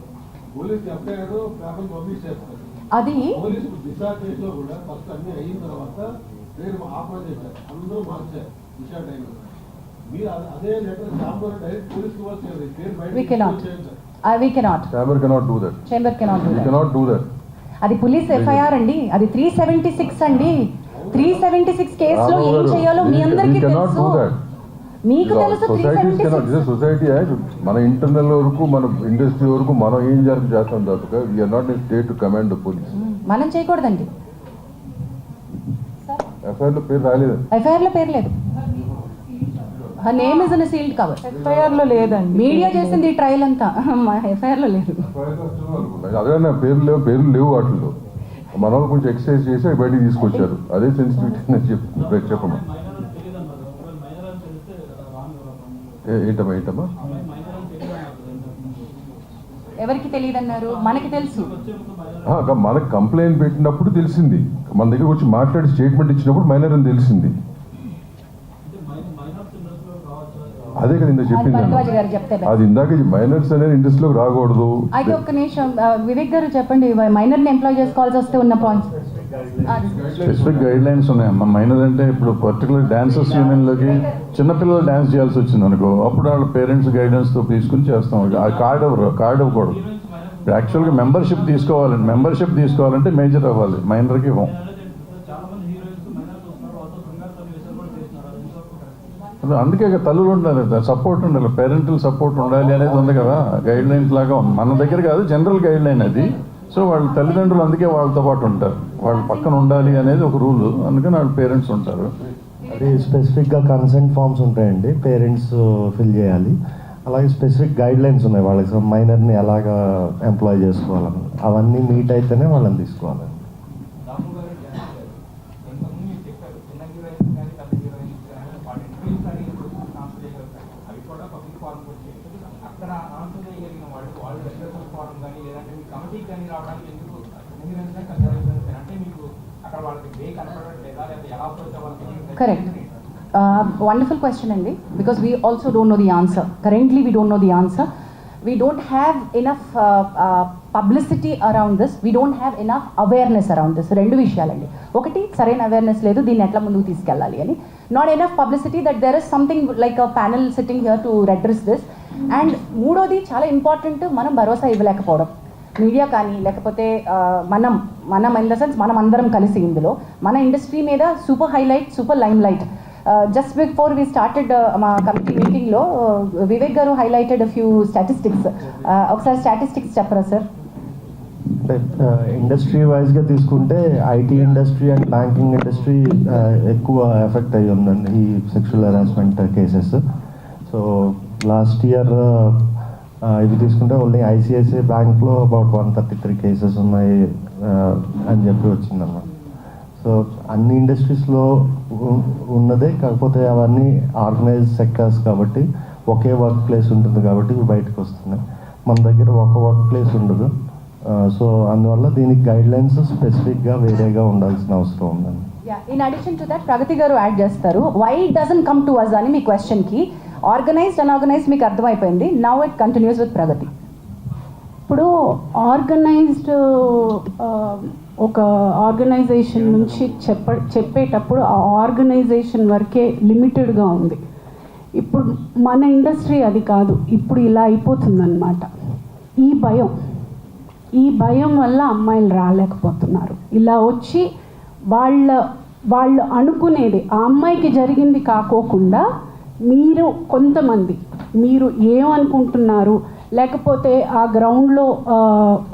పోలీస్ ఎఫ్ఐఆర్ పేపర్ పబ్లిష్ చేస్తారు. అది పోలీసు దిశా కేసులో కూడా ఫస్ట్ అన్ని అయిన తర్వాత పేరు ఆఫర్ చేశారు, అందరూ మార్చారు దిశా టైంలో. మీరు అదే లెటర్ ఛాంబర్ డైరెక్ట్ పోలీస్కి ఇవ్వాల్సి పేరు we cannot. We cannot. Chamber cannot do that. Chamber cannot do We that. cannot do that. అది పోలీస్ ఎఫ్ఐఆర్ అండి, అది 376 అండి. 376 కేసులో ఏం చేయాలో మీ అందరికీ We cannot తెలుసు, do that. మీకు తెలుసు. సొసైటీస్ కెనాట్, ఇదే సొసైటీ యాక్ట్. మన ఇంటర్నల్ వరకు, మన ఇండస్ట్రీ వరకు మనం ఏం చేస్తాం తప్ప we are not in state to command the police. మనం చేయకూడదండి. ఎఫ్ఐఆర్ లో పేరు రాలేదు. ఎఫ్ఐఆర్ లో పేరు లేదు. Her name is in sealed cover. ఎఫ్ఐఆర్లో లేదండి. మీడియా చేసింది ఈ ట్రయల్ అంతా, ఎఫ్ఐఆర్ లో లేదు. అదే పేర్లు లేవు వాటిల్లో. మన వాళ్ళు కొంచెం ఎక్సర్సైజ్ చేసి అవి బయటికి తీసుకొచ్చారు. అదే సెన్సిటివిటీ అని చెప్పమ్మా. ఏంటమ్మా ఎవరికి తెలియదన్నారు? మనకి తెలుసు. మనకు కంప్లైంట్ పెట్టినప్పుడు తెలిసింది, మన దగ్గర వచ్చి మాట్లాడి స్టేట్మెంట్ ఇచ్చినప్పుడు మైనర్ అని తెలిసింది. అదే కదా ఇందాక చెప్పింది. భరద్వాజ్ గారు చెప్తే అది ఇందాక మైనర్స్ అనేది ఇండస్ట్రీలోకి రాకూడదు. అయితే ఒక్క నిమిషం వివేక్ గారు చెప్పండి, మైనర్ని ఎంప్లాయ్ చేసుకోవాల్సి వస్తే ఉన్న పాయింట్స్. స్పెసిఫిక్ గైడ్ లైన్స్ ఉన్నాయమ్మా. మైనర్ అంటే ఇప్పుడు పర్టికులర్ డాన్సర్స్ యూనియన్లోకి చిన్నపిల్లలు డాన్స్ చేయాల్సి వచ్చింది అనుకో, అప్పుడు వాళ్ళ పేరెంట్స్ గైడెన్స్తో తీసుకుని చేస్తాం. ఆ కార్డ్ ఇవ్వకూడదు. యాక్చువల్గా మెంబర్షిప్ తీసుకోవాలంటే మేజర్ అవ్వాలి, మైనర్కి ఇవ్వం. అందుకే తల్లులు ఉండాలి, సపోర్ట్ ఉండాలి, పేరెంటల్ సపోర్ట్ ఉండాలి అనేది ఉంది కదా, గైడ్ లైన్స్ లాగా ఉంది. మన దగ్గర కాదు, జనరల్ గైడ్ లైన్ అది. సో వాళ్ళ తల్లిదండ్రులు అందుకే వాళ్ళతో పాటు ఉంటారు, వాళ్ళ పక్కన ఉండాలి అనేది ఒక రూల్. అందుకని వాళ్ళ పేరెంట్స్ ఉంటారు. అది స్పెసిఫిక్గా కన్సెంట్ ఫామ్స్ ఉంటాయండి, పేరెంట్స్ ఫిల్ చేయాలి. అలాగే స్పెసిఫిక్ గైడ్ లైన్స్ ఉన్నాయి వాళ్ళకి, మైనర్ని ఎలాగా ఎంప్లాయ్ చేసుకోవాలని. అవన్నీ మీట్ అయితేనే వాళ్ళని తీసుకోవాలండి. Correct. Wonderful question, Andy, because we also don't know the answer. Currently, we don't know the answer. We don't have enough publicity around this. We don't have enough awareness around this. Rendu vishayalanడి. ఒకటి సరైన awareness లేదు, దీన్ని ఎట్లా ముందుకు తీసుకెళ్ళాలి అని. Not enough publicity that there is something like a panel sitting here to redress this. And మూడోది చాలా ఇంపార్టెంట్, మనం భరోసా ఇవ్వలేకపోవడం. మీడియా కానీ లేకపోతే మనం ఇన్ ద సెన్స్ మనం అందరం కలిసి ఇందులో మన ఇండస్ట్రీ మీద super highlight, super limelight. Just before we started మా కమిటీ మీటింగ్లో Vivek garu highlighted few statistics. ఒకసారి స్టాటిస్టిక్స్ చెప్పరా సార్? అంటే ఇండస్ట్రీ వైజ్గా తీసుకుంటే IT industry and banking industry ఎక్కువ ఎఫెక్ట్ అయ్యి ఉందండి ఈ sexual harassment cases. So last year ఇవి తీసుకుంటే ఓన్లీ ఐసిఐసిఐ బ్యాంక్లో అబౌట్ 133 కేసెస్ ఉన్నాయి అని చెప్పి వచ్చిందన్నమాట. సో అన్ని ఇండస్ట్రీస్లో ఉన్నదే, కాకపోతే అవన్నీ ఆర్గనైజ్ సెక్టర్స్ కాబట్టి ఒకే వర్క్ ప్లేస్ ఉంటుంది కాబట్టి ఇవి బయటకు వస్తున్నాయి. మన దగ్గర ఒక వర్క్ ప్లేస్ ఉండదు. సో అందువల్ల దీనికి గైడ్ లైన్స్ స్పెసిఫిక్గా వేరేగా ఉండాల్సిన అవసరం ఉందండి. In addition to that Pragati garu add చేస్తారు, why it doesn't come to us అని మీ క్వశ్చన్కి. ఆర్గనైజ్డ్ అన్ఆర్గనైజ్డ్ మీకు అర్థమైపోయింది. Now it continues with Pragati. ఇప్పుడు ఆర్గనైజ్డ్ ఒక ఆర్గనైజేషన్ నుంచి చెప్పేటప్పుడు ఆ ఆర్గనైజేషన్ వరకే లిమిటెడ్గా ఉంది. ఇప్పుడు మన ఇండస్ట్రీ అది కాదు, ఇప్పుడు ఇలా అయిపోతుందన్నమాట. ఈ భయం వల్ల అమ్మాయిలు రాలేకపోతున్నారు. ఇలా వచ్చి వాళ్ళు అనుకునేది ఆ అమ్మాయికి జరిగింది కాకోకుండా మీరు ఏమనుకుంటున్నారు, లేకపోతే ఆ గ్రౌండ్లో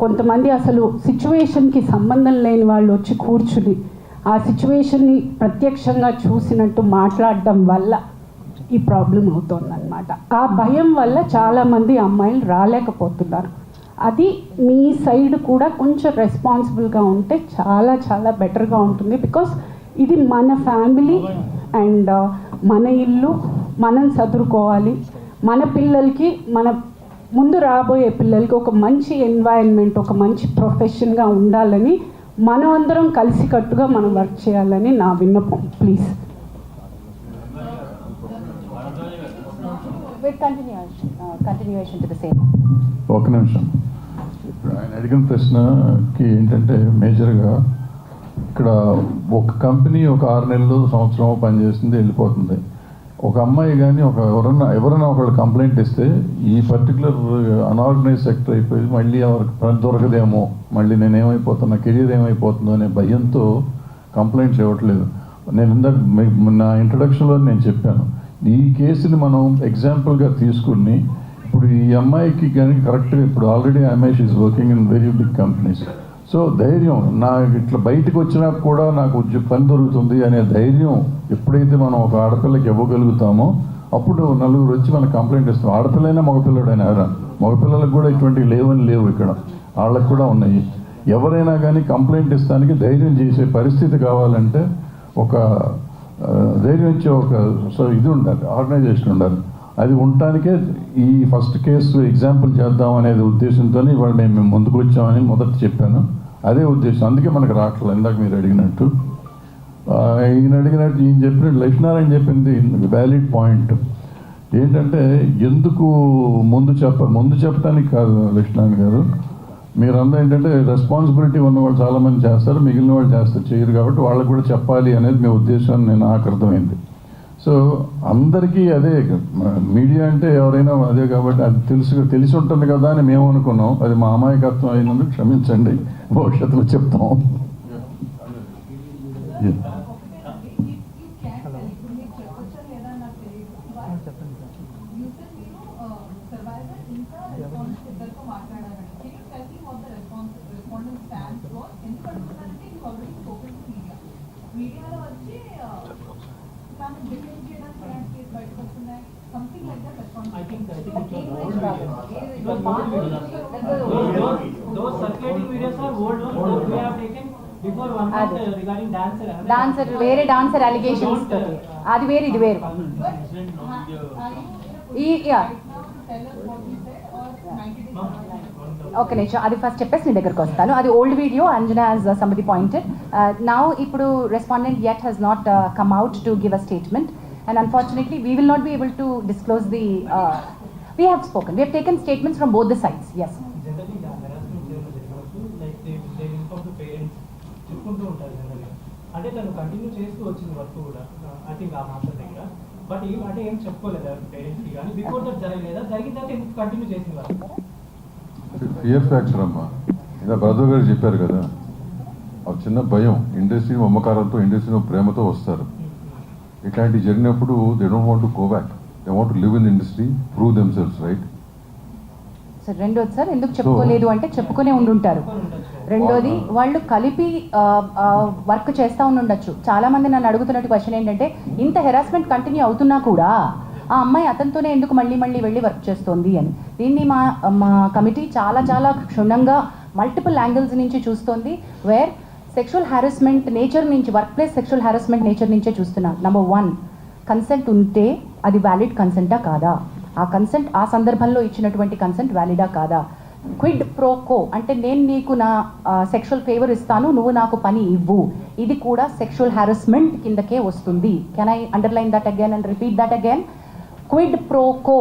కొంతమంది అసలు సిచ్యువేషన్కి సంబంధం లేని వాళ్ళు వచ్చి కూర్చుని ఆ సిచ్యువేషన్ని ప్రత్యక్షంగా చూసినట్టు మాట్లాడడం వల్ల ఈ ప్రాబ్లం అవుతుందన్నమాట. ఆ భయం వల్ల చాలామంది అమ్మాయిలు రాలేకపోతున్నారు. అది మీ సైడ్ కూడా కొంచెం రెస్పాన్సిబుల్గా ఉంటే చాలా చాలా బెటర్గా ఉంటుంది. బికాస్ ఇది మన ఫ్యామిలీ అండ్ మన ఇల్లు, మనం చదువుకోవాలి. మన పిల్లలకి, మన ముందు రాబోయే పిల్లలకి ఒక మంచి ఎన్వైరన్మెంట్, ఒక మంచి ప్రొఫెషన్గా ఉండాలని మనం అందరం కలిసికట్టుగా మనం వర్క్ చేయాలని నా విన్నపం. Please. With continuation to the same. ఒక నిమిషం. ఇప్పుడు ఆయన అడిగిన ప్రశ్నకి ఏంటంటే మేజర్గా ఇక్కడ ఒక కంపెనీ ఒక 6 నెలలు సంవత్సరం పనిచేస్తుంది, వెళ్ళిపోతుంది. ఒక అమ్మాయి కానీ ఎవరైనా ఒకళ్ళు కంప్లైంట్ ఇస్తే ఈ పర్టికులర్ అన్ఆర్గనైజ్ సెక్టర్ అయిపోయి మళ్ళీ ఎవరికి పని దొరకదేమో, మళ్ళీ నేనేమైపోతున్నా, కెరీర్ ఏమైపోతుందో అనే భయంతో కంప్లైంట్స్ ఇవ్వట్లేదు. నేను ఇందాక నా ఇంట్రడక్షన్లో నేను చెప్పాను, ఈ కేసుని మనం ఎగ్జాంపుల్గా తీసుకుని ఇప్పుడు ఈ అమ్మాయికి కానీ కరెక్ట్గా ఇప్పుడు ఆల్రెడీ అమ్మాయి she's working in very big companies. So ధైర్యం, నా ఇట్లా బయటకు వచ్చినా కూడా నాకు పని దొరుకుతుంది అనే ధైర్యం ఎప్పుడైతే మనం ఒక ఆడపిల్లకి ఇవ్వగలుగుతామో అప్పుడు నలుగురు వచ్చి మనకు కంప్లైంట్ ఇస్తాం. ఆడపిల్లైనా మగపిల్లడైనా మగపిల్లలకు కూడా ఇటువంటివి లేవు ఇక్కడ, వాళ్ళకు కూడా ఉన్నాయి. ఎవరైనా కానీ కంప్లైంట్ ఇస్తానికి ధైర్యం చేసే పరిస్థితి కావాలంటే ఒక ధైర్యం ఇచ్చే ఒక ఇది ఉండాలి, ఆర్గనైజేషన్ ఉండాలి. అది ఉండటానికే ఈ ఫస్ట్ కేసు ఎగ్జాంపుల్ చేద్దాం అనేది ఉద్దేశంతో ఇవాళ మేము ముందుకు వచ్చామని మొదట చెప్పాను. అదే ఉద్దేశం, అందుకే మనకు రావట్లేదు. ఇందాక మీరు అడిగినట్టు ఈయన చెప్పినట్టు లక్ష్మీనారాయణ చెప్పింది వ్యాలిడ్ పాయింట్. ఏంటంటే ఎందుకు ముందు చెప్పడానికి కాదు లక్ష్మీనారాయణ గారు, మీరందరూ ఏంటంటే రెస్పాన్సిబిలిటీ ఉన్నవాళ్ళు చాలామంది చేస్తారు, మిగిలిన వాళ్ళు చేయరు కాబట్టి వాళ్ళకు కూడా చెప్పాలి అనేది మీ ఉద్దేశం నాకు అర్థమైంది. సో అందరికీ అదే, మీడియా అంటే ఎవరైనా అదే కాబట్టి అది తెలిసి ఉంటుంది కదా అని మేము అనుకున్నాం. అది మా అమాయకత్వం అయినందుకు క్షమించండి, భవిష్యత్తులో చెప్తాం. డాన్సర్ వేరే, డాన్సర్ అలిగేషన్స్ అది వేరు, ఇది వేరు. ఓకే నిమిషం, అది ఫస్ట్ చెప్పేసి నీ దగ్గరకు వస్తాను. అది old video, Anjana as somebody pointed. Now ఇప్పుడు respondent yet has not come out to give a statement, and unfortunately we will not be able to disclose the we have spoken, we have taken statements from both the sides. Yes, అంటే తను continue చేస్తూ వచ్చింది work కూడా I think ఆ master దగ్గర, but అంటే ఏం చెప్పుకోలేదు పేరెంట్స్కి కానీ బిఫోర్ దట్ జరగలేదా, జరిగిన తర్వాత ఎందుకు కంటిన్యూ చేసింది వర్క్? ఫియర్ ఫ్యాక్టర్ అమ్మా, ఇలా బ్రదర్ గారు చెప్పారు కదా, ఆ చిన్న భయం. ఇండస్ట్రీ మమకారంతో, ఇండస్ట్రీ ప్రేమతో వస్తారు. ఇట్లాంటివి జరిగినప్పుడు they don't want to go back, they want to live in industry, prove themselves, right? Sir రెండోది సార్ ఎందుకు చెప్పుకోలేదు అంటే చెప్పుకునే ఉండుంటారు. రెండోది వాళ్ళు కలిపి వర్క్ చేస్తూ ఉండొచ్చు. చాలామంది నన్ను అడుగుతున్నట్టు క్వశ్చన్ ఏంటంటే, ఇంత హెరాస్మెంట్ కంటిన్యూ అవుతున్నా కూడా ఆ అమ్మాయి అతనితోనే ఎందుకు మళ్ళీ వెళ్ళి వర్క్ చేస్తోంది అని. దీన్ని మా కమిటీ చాలా క్షుణ్ణంగా మల్టిపుల్ యాంగిల్స్ నుంచి చూస్తోంది. వేర్ సెక్షువల్ హారాస్మెంట్ నేచర్ నుంచి, work place sexual harassment nature నుంచే చూస్తున్నాం. నెంబర్ 1, కన్సెంట్ ఉంటే అది వ్యాలిడ్ కన్సెంటా కాదా, ఆ కన్సెంట్ ఆ సందర్భంలో ఇచ్చినటువంటి కన్సెంట్ వ్యాలిడా కాదా. క్విడ్ ప్రో కో అంటే నేను నీకు నా సెక్షువల్ ఫేవర్ ఇస్తాను, నువ్వు నాకు పని ఇవ్వు, ఇది కూడా సెక్షువల్ హారాస్మెంట్ కిందకే వస్తుంది. Can I underline that again and repeat that again? Quid pro quo,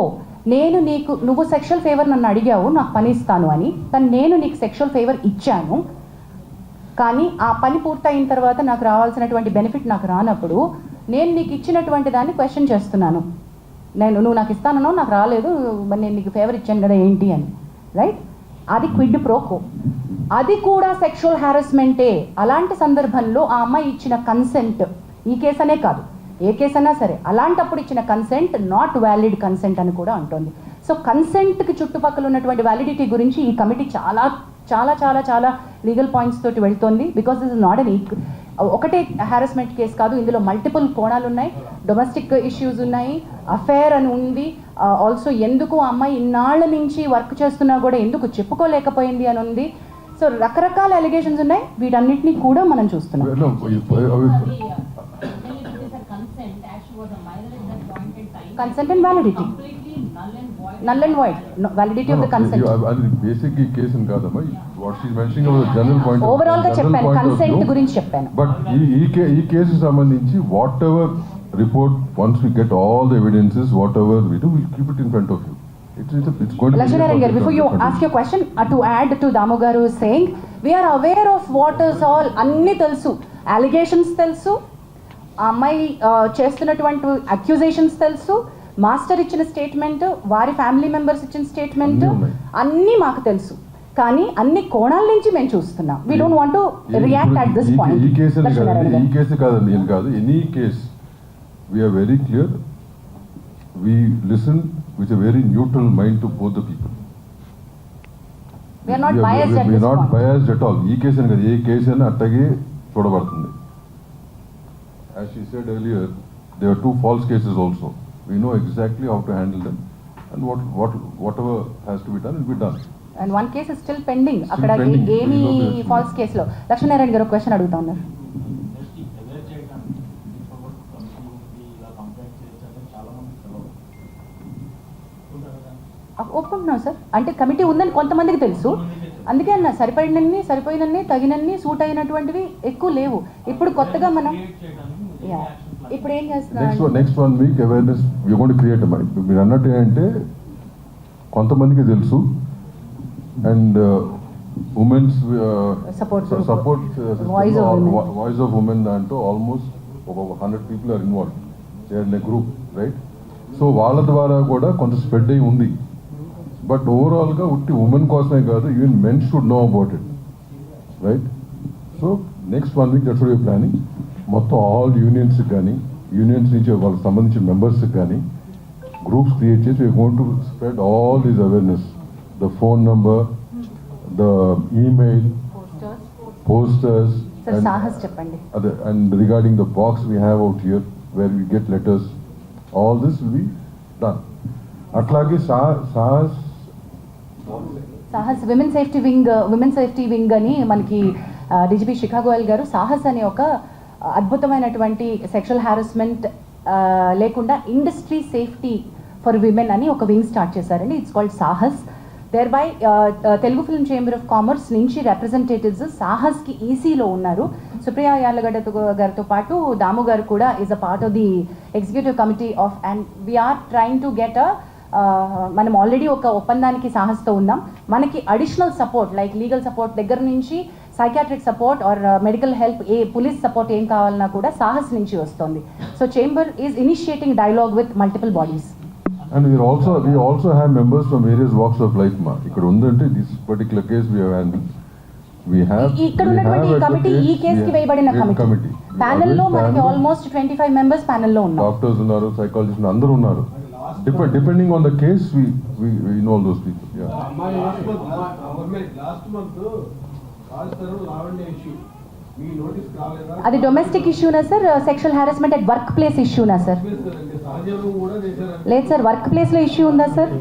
నువ్వు సెక్షువల్ ఫేవర్ నన్ను అడిగావు, నాకు పని ఇస్తాను అని, నేను నీకు సెక్షువల్ ఫేవర్ ఇచ్చాను, కానీ ఆ పని పూర్తయిన తర్వాత నాకు రావాల్సినటువంటి బెనిఫిట్ నాకు రానప్పుడు నేను నీకు ఇచ్చినటువంటి దాన్ని క్వశ్చన్ చేస్తున్నాను. నువ్వు నాకు ఇస్తానో నాకు రాలేదు, మరి నేను నీకు ఫేవర్ ఇచ్చాను కదా ఏంటి అని, రైట్? అది క్విడ్ ప్రోకో, అది కూడా సెక్షువల్ హారాస్మెంటే. అలాంటి సందర్భంలో ఆ అమ్మాయి ఇచ్చిన కన్సెంట్, ఈ కేసు అనే కాదు ఏ కేసు అయినా సరే, అలాంటప్పుడు ఇచ్చిన కన్సెంట్ నాట్ వ్యాలిడ్ కన్సెంట్ అని కూడా అంటోంది. సో కన్సెంట్కి చుట్టుపక్కల ఉన్నటువంటి వ్యాలిడిటీ గురించి ఈ కమిటీ చాలా చాలా చాలా చాలా లీగల్ పాయింట్స్ తోటి వెళ్తోంది. Because this is not an ఒకటే హారాస్మెంట్ కేసు కాదు, ఇందులో మల్టిపుల్ కోణాలు ఉన్నాయి. డొమెస్టిక్ ఇష్యూస్ ఉన్నాయి, అఫేర్ అని ఉంది, ఆల్సో ఎందుకు ఆ అమ్మాయి ఇన్నాళ్ళ నుంచి వర్క్ చేస్తున్నా కూడా ఎందుకు చెప్పుకోలేకపోయింది అని ఉంది. సో రకరకాల అలిగేషన్స్ ఉన్నాయి, వీటన్నిటిని కూడా మనం చూస్తున్నాం. No, consent as she was a minor at that point in time. Consent and validity. Completely Null and void. No, validity of the consent. అది బేసిక్ ఈ కేసు కాదమ్మా. What she mentioning about general point overall గా చెప్పాను, consent గురించి చెప్పాను. But ఈ case సంబంధించి whatever report once we get all the evidences whatever we do will keep it in front of you. It's going to Lakshminarayan garu, before you ask your question, to add to Damu garu is saying, we are aware of what is all, anni telsu, allegations telsu, అమ్మాయి చేస్తున్నటువంటి accusations తెలుసు, master ఇచ్చిన statement, వారి family members ఇచ్చిన statement అన్నీ మాకు తెలుసు. కానీ అన్ని కోణాల నుంచి మేము చూస్తున్నాం. We don't want to react at this point. ఈ కేసు కాదండి, ఏం కాదు, any case we are very clear. We listen with a very neutral mind to both the people. We are not biased at this point. We are not biased at all. ఈ case అని కాదు, ఏ case అయినా అట్టగే చూడబడుతుంది. As she said earlier, there are 2 false cases also. We know exactly how to handle them, and whatever has to be done will be done. And one case is still pending. అక్కడ pending. ఏమి falls కేసులో. లక్ష్మీనారాయణ గారు question అడుగుతా ఉన్నారు. ఒప్పుకుంటున్నాం sir, అంటే committee ఉందని కొంతమందికి తెలుసు, అందుకే అన్న సరిపోయినన్ని తగినన్ని సూట్ అయినటువంటివి ఎక్కువ లేవు. ఇప్పుడు కొత్తగా మనం ఇప్పుడు ఏం చేస్తున్నాం, next 1 week awareness we going to create. మీరు అన్నట్టు ఏంటంటే కొంతమందికి తెలుసు, and women's support voice of women దాంట్లో ఆల్మోస్ట్ ఒక 100 people are involve, they are in a group, right? So వాళ్ళ ద్వారా కూడా కొంత స్ప్రెడ్ అయి ఉంది. బట్ ఓవరాల్గా ఉట్టి ఉమెన్ కోసమే కాదు, even men should know about it, right? So next 1 week that's what we are planning. మొత్తం ఆల్ యూనియన్స్ కానీ, యూనియన్స్ నుంచి వాళ్ళకి సంబంధించిన మెంబర్స్కి కానీ గ్రూప్స్ క్రియేట్ చేసి we going to spread all these awareness, the phone number, the email, posters, Sahas చెప్పండి, అదే, and regarding the box we have out here where we get letters, all this will be done. అట్లాగే Sahas women safety wing అని మనకి DGP శిఖా గోయల్ గారు సాహస్ అనే ఒక అద్భుతమైనటువంటి sexual harassment లేకుండా ఇండస్ట్రీ సేఫ్టీ ఫర్ విమెన్ అని ఒక వింగ్ స్టార్ట్ చేశారండి. It's called Sahas. Thereby Telugu film chamber of commerce నుంచి రిప్రజెంటేటివ్స్ సాహస్కి ఈసీలో ఉన్నారు. సుప్రియ యార్లగడ్డ గారితో పాటు దాము గారు కూడా is a part of the executive committee of, and we are trying to get మనం ఆల్రెడీ ఒక ఒప్పందానికి సాహస్తో ఉన్నాం. మనకి additional support like legal support దగ్గర నుంచి psychiatric support or medical help, police support ఏం కావాలన్నా కూడా సాహస్ నుంచి వస్తుంది. So chamber is initiating dialogue with multiple bodies. And we also have members from various walks of life. ఇక్కడ ఉందంటే this particular case we have handled. ఇక్కడ ఉన్నటువంటి ఈ కమిటీ ఈ కేసుకి వేయబడిన కమిటీ ప్యానెల్ లో మనకి ఆల్మోస్ట్ 25 మెంబర్స్ ప్యానెల్ లో ఉన్నారు. డాక్టర్స్ ఉన్నారు, సైకాలజిస్ట్ అందరూ ఉన్నారు. Depending on the case, we know all those people. Yeah. Last month Rajasthan Lavanya issue మీ నోటీస్ కాలేదా? అది డొమెస్టిక్ ఇష్యూనా sir, sexual harassment at work place ఇష్యూనా సార్? లేదు సార్, వర్క్ ప్లేస్ లో ఇష్యూ ఉందా సార్?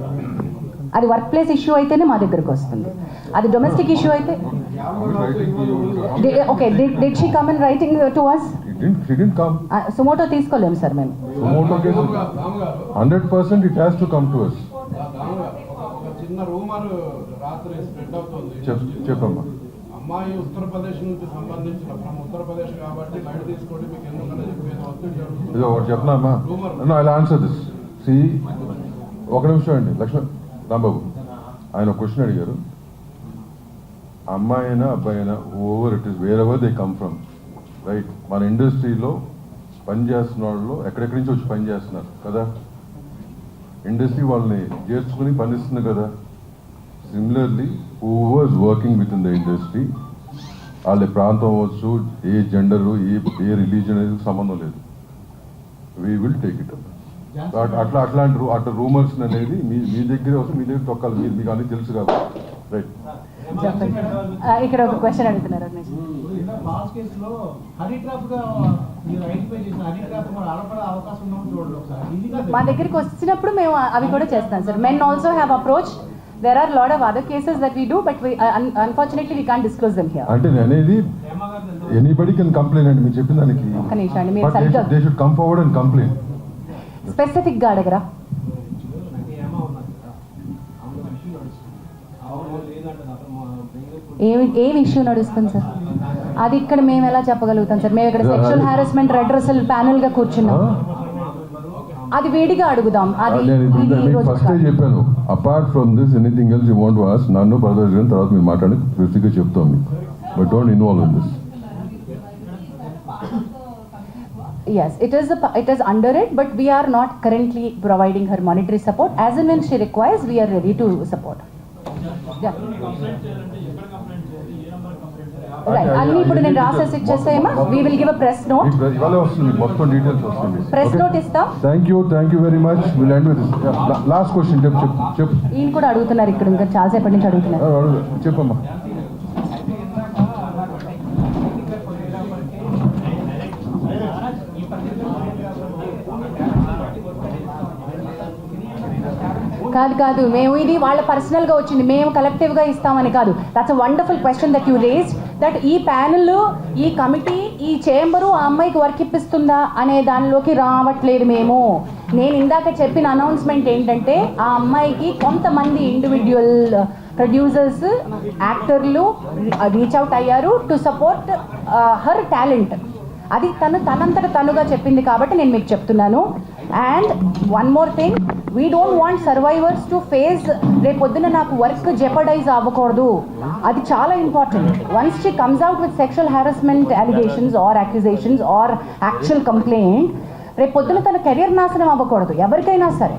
అది వర్క్ ప్లేస్ ఇష్యూ అయితేనే మా దగ్గరకు వస్తుంది. అది డొమెస్టిక్ ఇష్యూ అయితే okay. Did she come in writing to us? She didn't come. Suo motu తీసుకోలేము సార్ మేము. Sumoto case 100% it has to come to us. చిన్న రూమర్ రాత్రి స్ప్రెడ్ అవుతుంది. చెప్పమ్మా. అమ్మాయి ఉత్తరప్రదేశ్ నుంచి సంబంధించిన ఉత్తరప్రదేశ్ కాబట్టి బయట తీసుకోండి మీకు ఎందుకన్నా చెప్పేది వస్తుంది. ఇదో ఒకటి చెప్పనా? I'll answer this. See, ఒక నిమిషం అండి లక్ష్మణ్ రాంబాబు, ఆయన ఒక క్వశ్చన్ అడిగారు. అమ్మాయి అయినా అబ్బాయి అయినా over it is where ever they come from, right? మన ఇండస్ట్రీలో పనిచేస్తున్న వాళ్ళు ఎక్కడెక్కడి నుంచి వచ్చి పని చేస్తున్నారు కదా, ఇండస్ట్రీ వాళ్ళని చేర్చుకుని పనిస్తుంది కదా. Similarly whoever's working with in the industry, వాళ్ళ ప్రాంతం అవ్వచ్చు, ఏ జెండరు, ఏ రిలీజన్ అనేది సంబంధం లేదు. We will take it up. అట్లాంటి రూమర్స్ అనేది మీ దగ్గరే వస్తే మీ దగ్గర తొక్కాలి. మీకు అన్నీ తెలుసు కాబట్టి, రైట్? ఇక్కడ ఒక క్వశ్చన్ అడుగుతున్నారు. లాస్ట్ కేసులో హనీ ట్రాప్ గా మీరు ఐడెంటిఫై చేసిన హనీ ట్రాప్ కూడా ఆడపడే అవకాశం ఉందని చూడండి ఒకసారి. మా దగ్గరికి వచ్చినప్పుడు మేము అవి కూడా చేస్తాం sir. Men also have approach there are a lot of other cases that we do, but we unfortunately we can't disclose them here. అంటే నేను అనేది ఎనీబడి కెన్ కంప్లైంట్ అండి మీరు చెప్పిన దానికి. ఒక్క నిమిషం అండి, మీరు బట్ సరిగ్గా they should come forward and complaint. Specific గా అడగరా? ఏం ఇష్యూ నడుస్తుంది సార్? అది ఇక్కడ మేము ఎలా చెప్పగలుగుతాం సార్? మేము ఇక్కడ సెక్షువల్ హారాస్మెంట్ రెడ్రెసల్ ప్యానెల్ గా కూర్చున్నాం. అది వేడిగా అడుగుదాం. అది ఫస్ట్ చెప్పాను, apart from this anything else you want to ask నన్ను బ్రదర్స్ గారిని తర్వాత మీరు మాట్లాడి స్పెసిఫిక్గా చెప్తాం మీకు. But don't involve in this. Yes, it is under it, but we are not currently providing her monetary support. As and when she requires, we are ready to support. Yeah. Right. అన్ని ఇప్పుడు నేను రాసేసి ఇచ్చేసేమా? We will give a press note. ఇవాళ వస్తుంది మొత్తం details వస్తుంది. Press note ఇస్తాం. Thank you very much. Will end with last question. చెప్పు. ఈయన కూడా అడుగుతున్నారు ఇక్కడ, ఇంకా చాలాసేపటి నుంచి అడుగుతున్నారు. చెప్పమ్మా. కాదు, మేము ఇది వాళ్ళ పర్సనల్గా వచ్చింది, మేము కలెక్టివ్గా ఇస్తామని కాదు. That's a wonderful question that you raised, that ఈ ప్యానెల్, ఈ కమిటీ, ఈ చేంబరు ఆ అమ్మాయికి వర్క్ ఇప్పిస్తుందా అనే దానిలోకి రావట్లేదు మేము. నేను ఇందాక చెప్పిన అనౌన్స్మెంట్ ఏంటంటే, ఆ అమ్మాయికి కొంతమంది ఇండివిజువల్ ప్రొడ్యూసర్స్, యాక్టర్లు రీచ్ అవుట్ అయ్యారు టు సపోర్ట్ హర్ టాలెంట్. అది తనంతట తనుగా చెప్పింది కాబట్టి నేను మీకు చెప్తున్నాను. And one more thing, we don't want survivors to face రేపొద్దున నాకు వర్క్ జెపడైజ్ అవ్వకూడదు. అది చాలా important. Once she comes out with sexual harassment allegations or accusations or actual complaint, రేపొద్దున తన కెరియర్ నాశనం అవ్వకూడదు ఎవరికైనా సరే.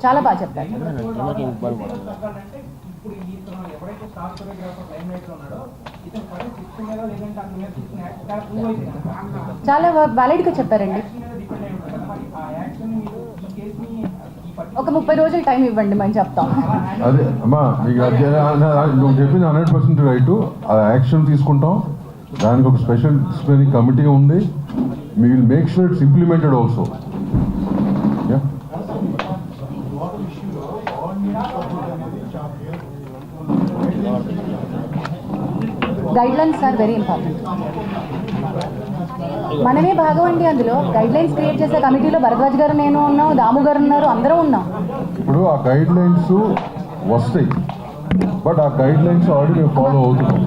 చాలా బాగా చెప్పారు. చాలా వ్యాలిడ్గా చెప్పారండి. ఒక 30 రోజులు టైం ఇవ్వండి, మేము చెప్తాం. అదే అమ్మా, మీకు నువ్వు చెప్పింది 100% రైట్. ఆ యాక్షన్ తీసుకుంటాం. దానికి ఒక స్పెషల్ డిసిప్లినరీ కమిటీ ఉంది. We will make sure it's implemented also. Yeah. Guidelines are very important. మనమే భాగం అండి అందులో. గైడ్లైన్స్ క్రియేట్ చేసే కమిటీలో భరద్వాజ్ గారు, నేను ఉన్నాం, దాము గారు ఉన్నారు, అందరూ ఉన్నాం. ఇప్పుడు ఆ గైడ్లైన్స్ వస్తాయి, బట్ ఆ గైడ్లైన్స్ ఆల్రెడీ మేము ఫాలో అవుతున్నాం.